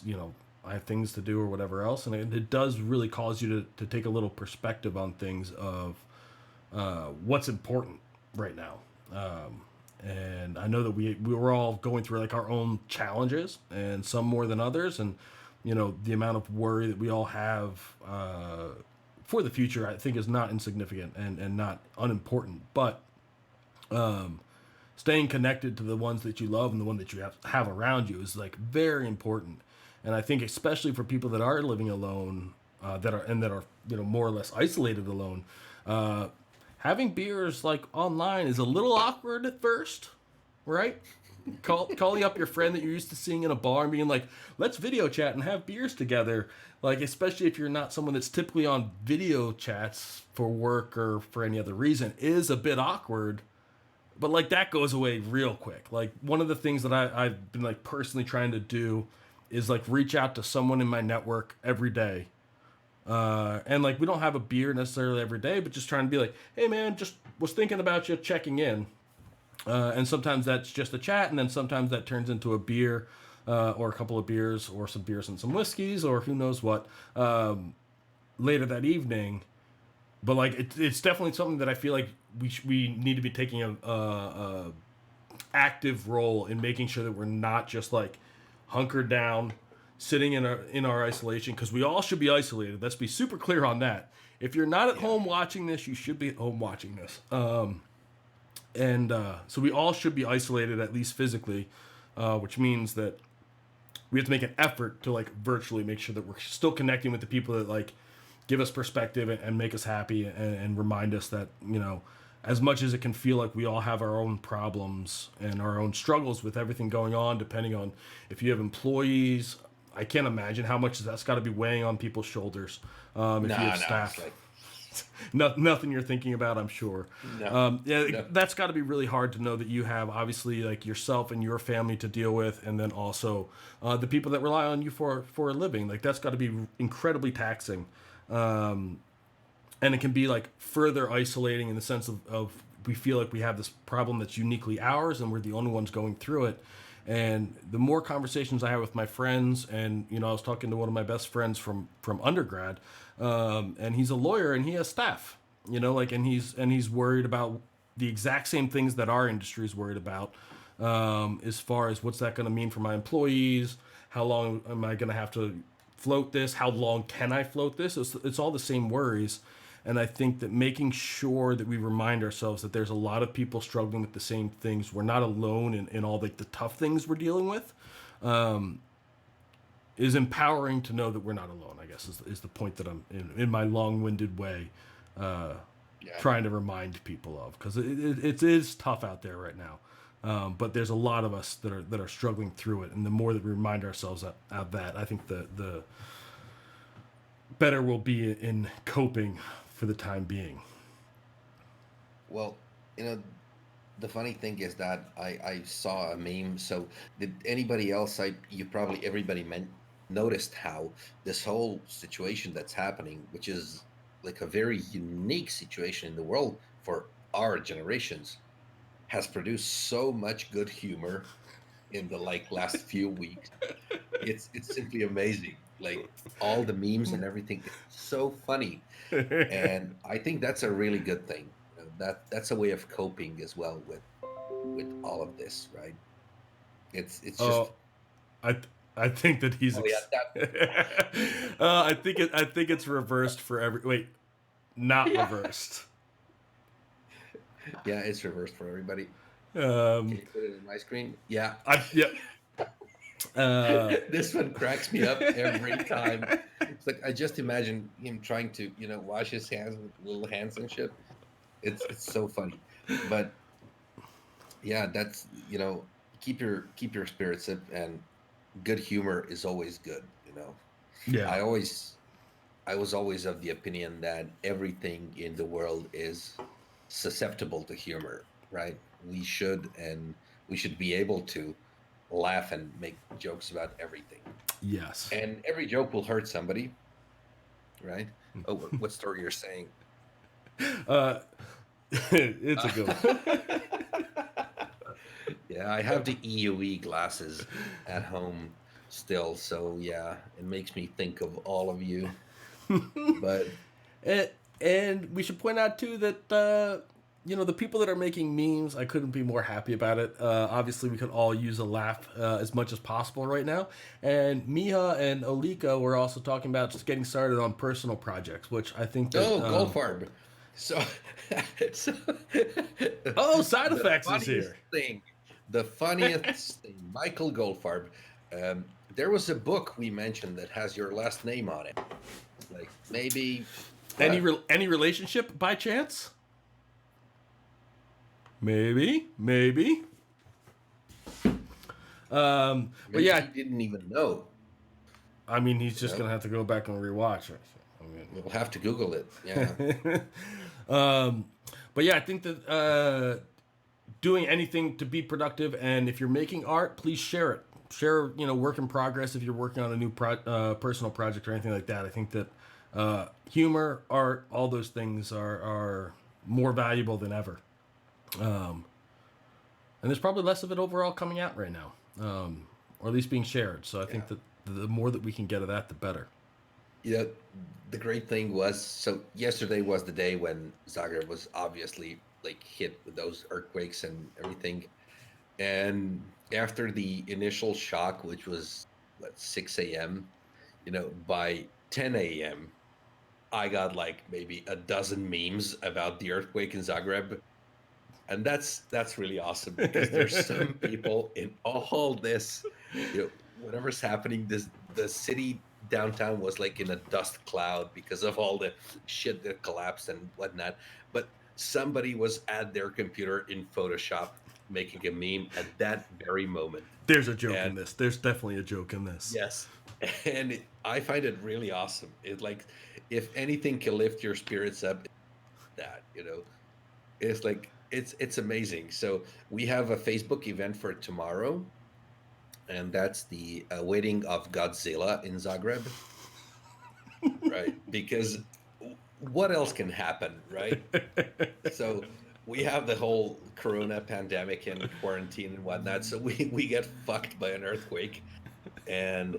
I have things to do or whatever else, and it does really cause you to take a little perspective on things of what's important right now. And I know that we were all going through like our own challenges, and some more than others, and the amount of worry that we all have for the future, I think, is not insignificant and not unimportant, but staying connected to the ones that you love and the one that you have around you is like very important. And I think especially for people that are living alone, that are more or less isolated alone, having beers like online is a little awkward at first, right? Calling up your friend that you're used to seeing in a bar and being like, let's video chat and have beers together. Like, especially if you're not someone that's typically on video chats for work or for any other reason, is a bit awkward. But like that goes away real quick. Like one of the things that I've been like personally trying to do is like reach out to someone in my network every day. And like we don't have a beer necessarily every day, but just trying to be like, hey man, just was thinking about you, checking in. And sometimes that's just a chat, and then sometimes that turns into a beer, or a couple of beers, or some beers and some whiskeys, or who knows what, later that evening. But like it's definitely something that I feel like we need to be taking a active role in making sure that we're not just like hunkered down, sitting in our isolation, because we all should be isolated. Let's be super clear on that. If you're not at home watching this, you should be at home watching this. So we all should be isolated, at least physically, which means that we have to make an effort to like virtually make sure that we're still connecting with the people that like give us perspective and make us happy, and remind us that, as much as it can feel like we all have our own problems and our own struggles with everything going on, depending on if you have employees, I can't imagine how much that's got to be weighing on people's shoulders. If you have staff, nothing you're thinking about, I'm sure. No. That's got to be really hard to know that you have obviously like yourself and your family to deal with, and then also the people that rely on you for a living. Like that's got to be incredibly taxing. And it can be like further isolating in the sense of we feel like we have this problem that's uniquely ours and we're the only ones going through it. And the more conversations I have with my friends, and I was talking to one of my best friends from undergrad, and he's a lawyer and he has staff, and he's worried about the exact same things that our industry is worried about, as far as what's that going to mean for my employees, how long am I going to have to float this, how long can I float this. It's all the same worries. And I think that making sure that we remind ourselves that there's a lot of people struggling with the same things. We're not alone in all like the tough things we're dealing with, is empowering to know that we're not alone, I guess is the point that I'm in my long-winded way trying to remind people of, because it is tough out there right now. But there's a lot of us that are struggling through it. And the more that we remind ourselves of that, I think the better we'll be in coping for the time being. Well, the funny thing is that I saw a meme. So did anybody else? Everybody noticed how this whole situation that's happening, which is like a very unique situation in the world for our generations, has produced so much good humor in the last few weeks. It's simply amazing. Like all the memes and everything, it's so funny. And I think that's a really good thing. That's a way of coping as well with all of this, right? It's just I think that he's. Oh, yeah, I think it's reversed for every. Wait, not reversed. Yeah, it's reversed for everybody. Can Um, you put it in my screen? Yeah. yeah. This one cracks me up every time. It's like I just imagine him trying to, wash his hands with little hands and shit. It's so funny. But yeah, that's keep your spirits up, and good humor is always good. Yeah. I was always of the opinion that everything in the world is susceptible to humor, right? We should be able to laugh and make jokes about everything. Yes. And every joke will hurt somebody, right? Oh, what story you're saying? It's a good one. Yeah, I have the EUE glasses at home still, so yeah, it makes me think of all of you. But And we should point out too that the people that are making memes, I couldn't be more happy about it. Obviously, we could all use a laugh as much as possible right now. And Miha and Olika were also talking about just getting started on personal projects, which I think that, Goldfarb. So, Side Effects is here. The funniest thing, Michael Goldfarb. There was a book we mentioned that has your last name on it. Like maybe Any relationship by chance? Maybe. But yeah, he didn't even know. I mean, he's just gonna have to go back and rewatch it. We'll have to Google it. Yeah. But yeah, I think that doing anything to be productive, and if you're making art, please share it. Share, work in progress if you're working on a new personal project or anything like that. I think that humor, art, all those things are more valuable than ever. And there's probably less of it overall coming out right now, or at least being shared. So I think that the more that we can get of that, the better. The great thing was, so yesterday was the day when Zagreb was obviously hit with those earthquakes and everything. And after the initial shock, which was 6 a.m., by 10 a.m., I got maybe a dozen memes about the earthquake in Zagreb. And that's really awesome, because there's some people in all this, whatever's happening, the city downtown was in a dust cloud because of all the shit that collapsed and whatnot. But somebody was at their computer in Photoshop making a meme at that very moment. There's a joke in this. There's definitely a joke in this. Yes. And I find it really awesome. It if anything can lift your spirits up, it's it's amazing. So we have a Facebook event for tomorrow, and that's the wedding of Godzilla in Zagreb. Right? Because what else can happen, right? So we have the whole corona pandemic and quarantine and whatnot, so we get fucked by an earthquake, and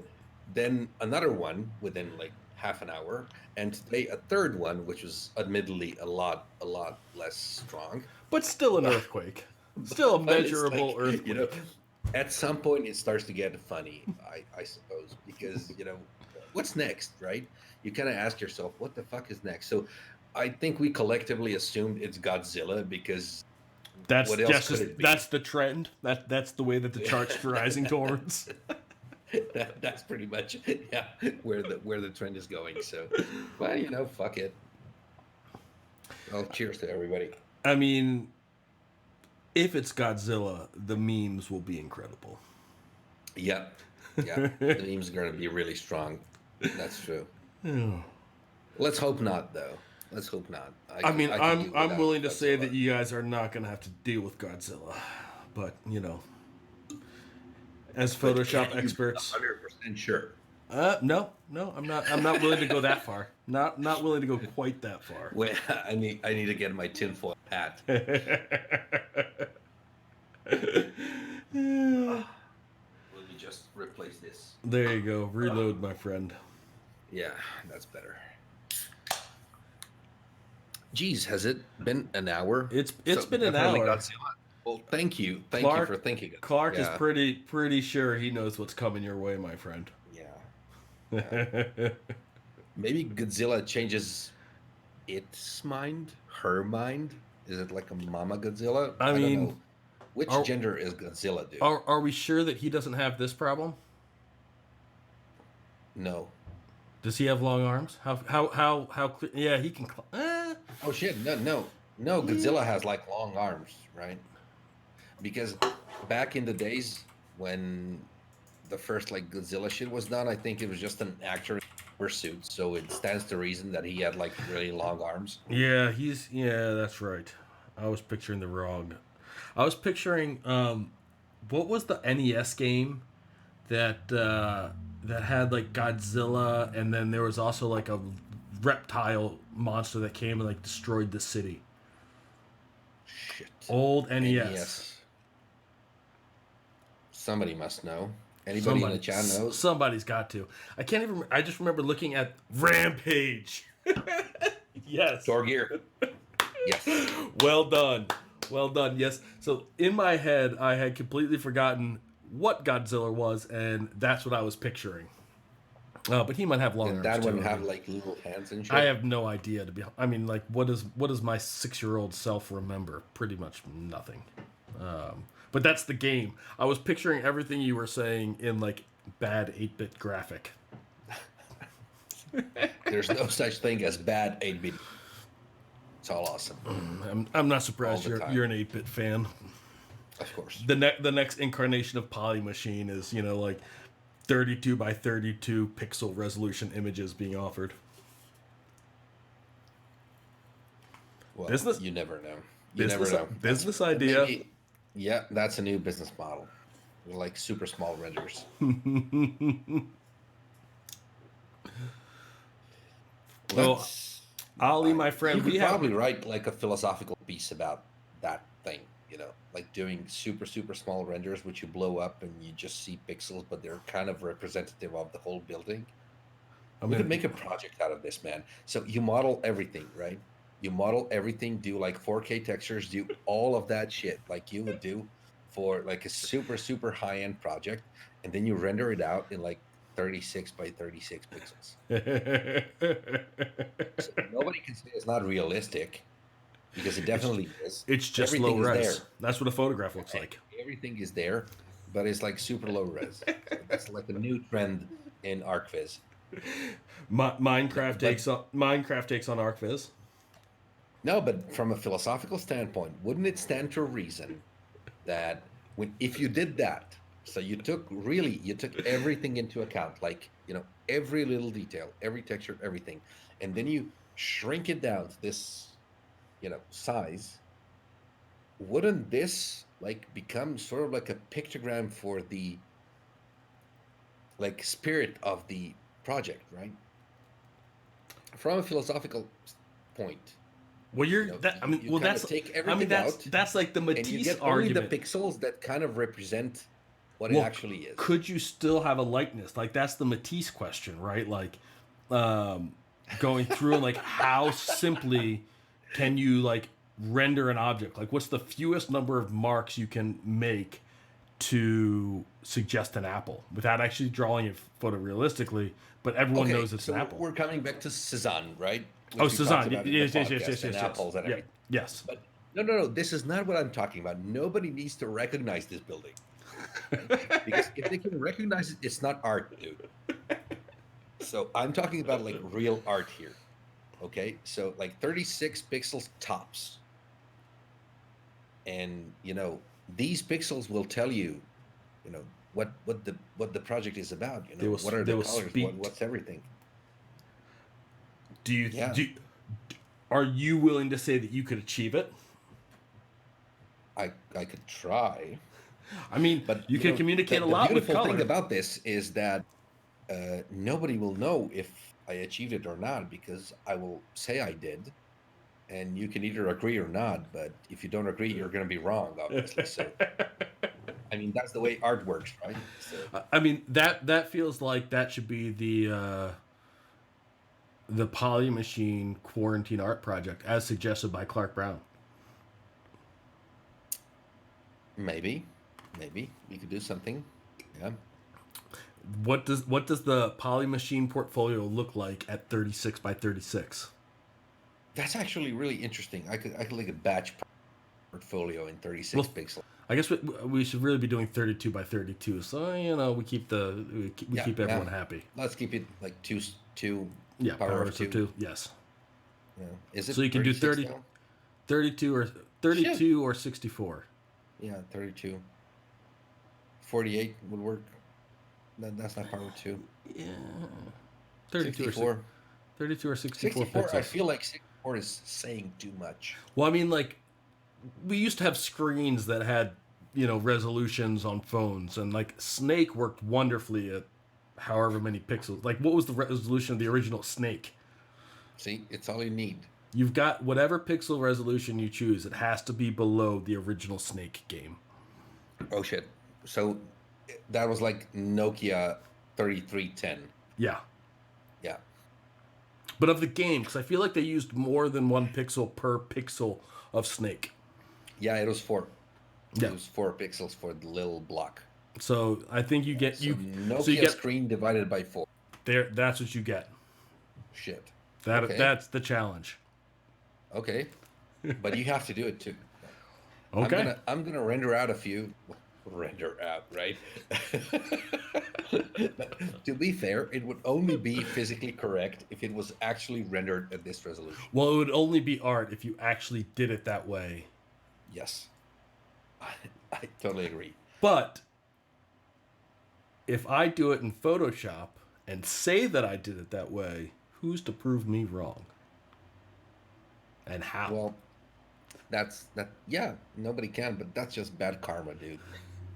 then another one within half an hour, and today a third one, which was admittedly a lot less strong, but still an earthquake, still a measurable earthquake. At some point it starts to get funny, I suppose, because what's next, right? You kind of ask yourself, what the fuck is next? So I think we collectively assumed it's Godzilla, because what else could it be? That's the trend. That's the way that the chart's rising towards. That's pretty much where the trend is going. So, but fuck it. Well, cheers to everybody. I mean, if it's Godzilla, the memes will be incredible. Yeah, the memes are going to be really strong. That's true. Let's hope not, though. Let's hope not. I'm willing to say that you guys are not going to have to deal with Godzilla, but as Photoshop experts, 100% sure. No, I'm not willing to go that far. Not willing to go quite that far. Wait, I need to get my tinfoil hat. Let me just replace this. There you go. Reload, my friend. Yeah, that's better. Geez, has it been an hour? It's been an hour. Well, thank you for thinking. Of it. Clark is Yeah. pretty sure he knows what's coming your way, my friend. Yeah. Maybe Godzilla changes its mind, her mind. Is it like a Mama Godzilla? I don't mean, know. Which are- gender is Godzilla, dude? Are we sure that he doesn't have this problem? No. Does he have long arms? How clear? Yeah, he can. Oh shit! No. Godzilla has like long arms, right? Because back in the days when the first like Godzilla shit was done, I think it was just an actor in suit, so it stands to reason that he had like really long arms. Yeah, that's right. I was picturing the wrong. I was picturing what was the NES game that that had like Godzilla, and then there was also like a reptile monster that came and like destroyed the city. Shit. Old NES. NES. Somebody must know. Anybody in the chat knows? Somebody's got to. I can't even. I just remember looking at Rampage. Yes. Door Gear. Yes. Well done. Well done. Yes. So in my head, I had completely forgotten what Godzilla was, and that's what I was picturing. But he might have long arms. That too. one have like little hands and shit. I have no idea to be. I mean, like, what does my 6-year-old self remember? Pretty much nothing. But that's the game. I was picturing everything you were saying in like bad 8-bit graphic. There's no such thing as bad 8-bit. It's all awesome. I'm not surprised All the you're time. an 8-bit fan. Of course. The next incarnation of Polymachine is, you know, like 32 by 32 pixel resolution images being offered. Well, Business- you never know. Business idea. Maybe, yeah, that's a new business model. Like super small renders. Well, Let's- Ollie, my friend, you could we have probably write like a philosophical piece about that thing, you know, like doing super small renders which you blow up and you just see pixels, but they're kind of representative of the whole building. We could make a project out of this, man. So you model everything, right? You model everything, do like 4K textures, do all of that shit like you would do for like a super high-end project, and then you render it out in like 36 by 36 pixels. So nobody can say it's not realistic, because it definitely is. It's just Everything low is res. there. That's what a photograph looks like. Everything is there, but it's like super low res. So that's like a new trend in ArcViz. Minecraft takes on ArcViz. No, but from a philosophical standpoint, wouldn't it stand to reason that if you did that, so you took everything into account, like, you know, every little detail, every texture, everything, and then you shrink it down to this, you know, size, wouldn't this like become sort of like a pictogram for the like spirit of the project, right? From a philosophical point. Well, You know, that. I mean, you well, kinda that's. take I mean, everything that's out, that's like the and you Matisse get only argument. the pixels that kind of represent what Well, it actually is. Could you still have a likeness? Like, that's the Matisse question, right? Like, going through and like how simply can you like render an object? Like, what's the fewest number of marks you can make to suggest an apple without actually drawing it photorealistically? But everyone knows it's an apple. We're coming back to Cezanne, right? Oh, Which we talked Cezanne. about in the Yes. podcast, and apples and Yeah. everything. Yes. But no. This is not what I'm talking about. Nobody needs to recognize this building. Because if they can recognize it, it's not art, dude. So I'm talking about like real art here. Okay? So like 36 pixels tops. And you know, these pixels will tell you, you know, what the project is about. You know, what are the colors, what's everything. Are you willing to say that you could achieve it? I could try. I mean, But you can know, communicate the a lot with beautiful color. thing about this is that nobody will know if I achieved it or not, because I will say I did, and you can either agree or not. But if you don't agree, you're going to be wrong, obviously. So, I mean, that's the way art works, right? So, I mean, that feels like that should be the Polymachine quarantine art project, as suggested by Clark Brown. Maybe we could do something. Yeah. What does the Poly Machine portfolio look like at 36 by 36? That's actually really interesting. I could like a batch portfolio in 36 Well, pixels. I guess we should really be doing 32 by 32. So we keep keep everyone happy. Let's keep it like two. Yeah, power of two. 2. Yes. Yeah. Is it So you can do 36 now? 32 or 64. Yeah, 32. 48 would work. That's not power of two. Yeah. 32 64. or 32 or 64 64. pixels. I feel like 64 is saying too much. Well, I mean, like, we used to have screens that had, resolutions on phones, and like Snake worked wonderfully at however many pixels. Like, what was the resolution of the original Snake? See, it's all you need. You've got whatever pixel resolution you choose. It has to be below the original Snake game. Oh shit! So that was like Nokia 3310. Yeah. Yeah. But of the game, because I feel like they used more than 1 pixel per pixel of Snake. Yeah, it was 4. Yeah. It was 4 pixels for the little block. So I think you get So Nokia screen divided by 4. there. That's what you get. Shit. Okay. That's the challenge. Okay, but you have to do it too. Okay. I'm gonna render out a few. Render out, right? To be fair, it would only be physically correct if it was actually rendered at this resolution. Well, it would only be art if you actually did it that way. Yes, I totally agree. But if I do it in Photoshop and say that I did it that way, who's to prove me wrong? And how? Well, that. Yeah, nobody can, but that's just bad karma, dude.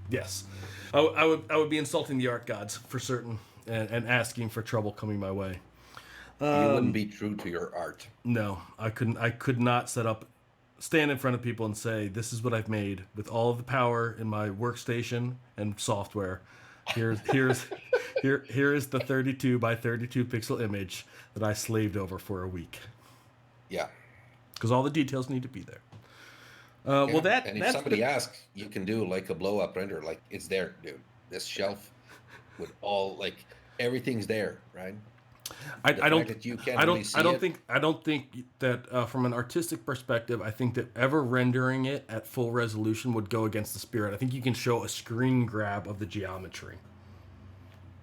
Yes, I would be insulting the art gods for certain, and asking for trouble coming my way. You wouldn't be true to your art. No, I couldn't. I could not stand in front of people and say, "This is what I've made with all of the power in my workstation and software. Here is the 32 by 32 pixel image that I slaved over for a week." Yeah. Because all the details need to be there. Yeah. Well, and if somebody asks, you can do like a blow up render, like it's there, dude. This shelf with all like everything's there, right? I don't think that from an artistic perspective, I think that ever rendering it at full resolution would go against the spirit. I think you can show a screen grab of the geometry.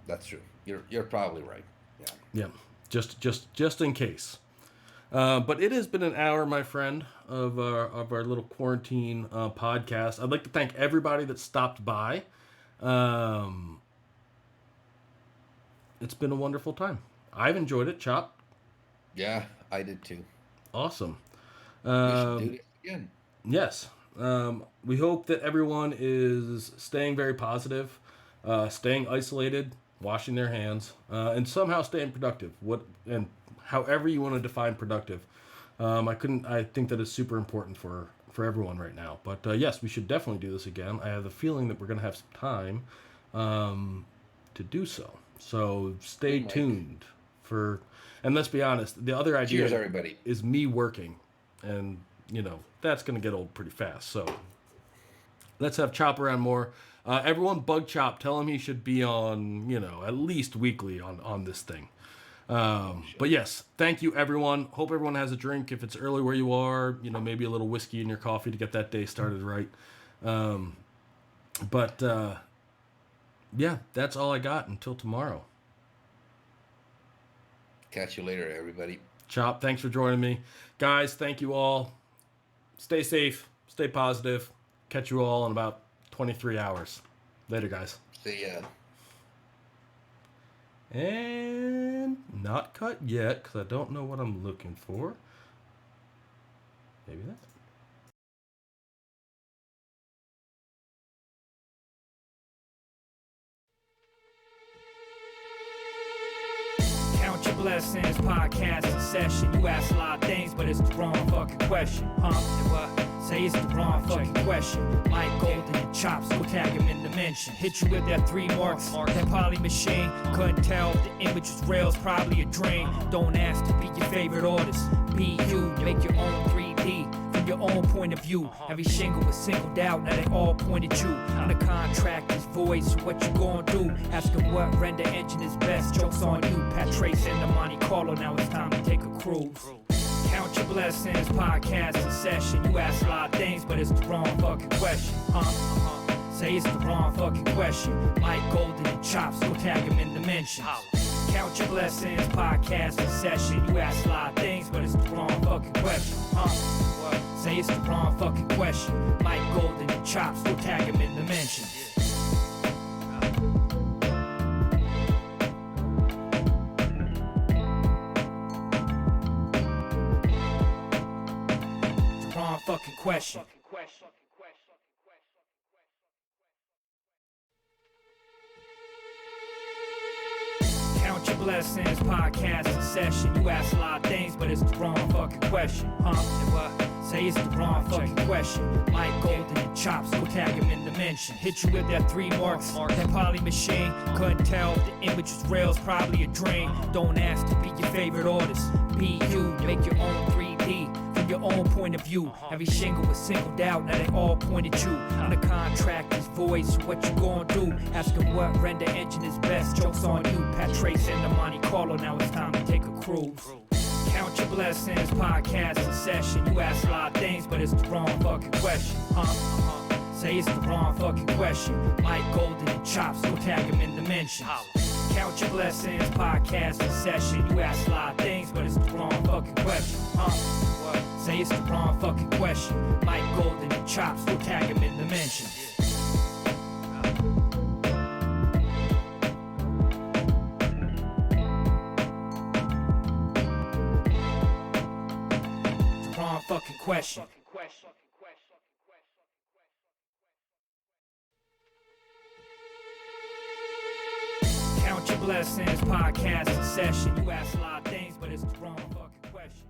That's true. You're probably right. Yeah. Yeah. Just in case. But it has been an hour, my friend, of our little quarantine podcast. I'd like to thank everybody that stopped by. It's been a wonderful time. I've enjoyed it, Chop. Yeah, I did too. Awesome. We should do this again. Yes. We hope that everyone is staying very positive, staying isolated, washing their hands, and somehow staying productive. However you want to define productive. I think that is super important for everyone right now. But yes, we should definitely do this again. I have the feeling that we're going to have some time to do so. So stay tuned and let's be honest, the other idea Cheers, everybody. is me working, and that's going to get old pretty fast. So let's have Chop around more. Everyone bug Chop. Tell him he should be on, at least weekly on this thing. But yes, thank you everyone. Hope everyone has a drink. If it's early where you are, maybe a little whiskey in your coffee to get that day started right. Yeah, that's all I got until tomorrow. Catch you later, everybody. Chop, thanks for joining me. Guys, thank you all. Stay safe, stay positive. Catch you all in about 23 hours. Later, guys. See ya. And not cut yet, because I don't know what I'm looking for. Maybe that's... Count your blessings, podcast in session. You ask a lot of things, but it's the wrong fucking question, huh? And what? Say it's the wrong fucking question. Mike Golden and Chops, go tag him in the mention. Hit you with that 3 marks, that Poly Machine. Couldn't tell if the image was real, it's probably a dream. Don't ask to be your favorite artist. Be you, make your own 3D. From from your own point of view. Every shingle was singled out, now they all pointed you. And the contract is void, so what you gonna do? Asking what render engine is best, joke's on you. Pat Trace in the Monte Carlo, now it's time to take a cruise. Count your blessings, podcast in session. You ask a lot of things, but it's the wrong fucking question, Say it's the wrong fucking question. Mike Golden and Chops, go tag him in the mentions. Count your blessings, podcast in session. You ask a lot of things, but it's the wrong fucking question, Say it's the wrong fucking question. Mike Golden and Chops, go tag him in the mentions. The wrong fucking question. Count your blessings, podcast in session. You ask a lot of things, but it's the wrong fucking question, Say it's the wrong fucking question. Mike Golden and Chops, go tag him in the mention. Hit you with that 3 marks, that poly machine. Couldn't tell if the image was real, it's probably a dream. Don't ask to be your favorite artist. Be you, make your own 3D. From your own point of view. Every shingle was singled out, now they all pointed you. And the contract is void, so what you gonna do? Asking what render engine is best, joke's on you. Pat Trace in the Monte Carlo, now it's time to take a cruise. Count your blessings, podcast in session. You ask a lot of things, but it's the wrong fucking question, Say it's the wrong fucking question. Mike Golden and Chops, go tag him in the mentions. Count your blessings, podcast in session. You ask a lot of things, but it's the wrong fucking question, Say it's the wrong fucking question. Mike Golden and Chops, go tag him in the mentions. The wrong fucking question. Count your blessings, podcast in session. You ask a lot of things, but it's the wrong fucking question.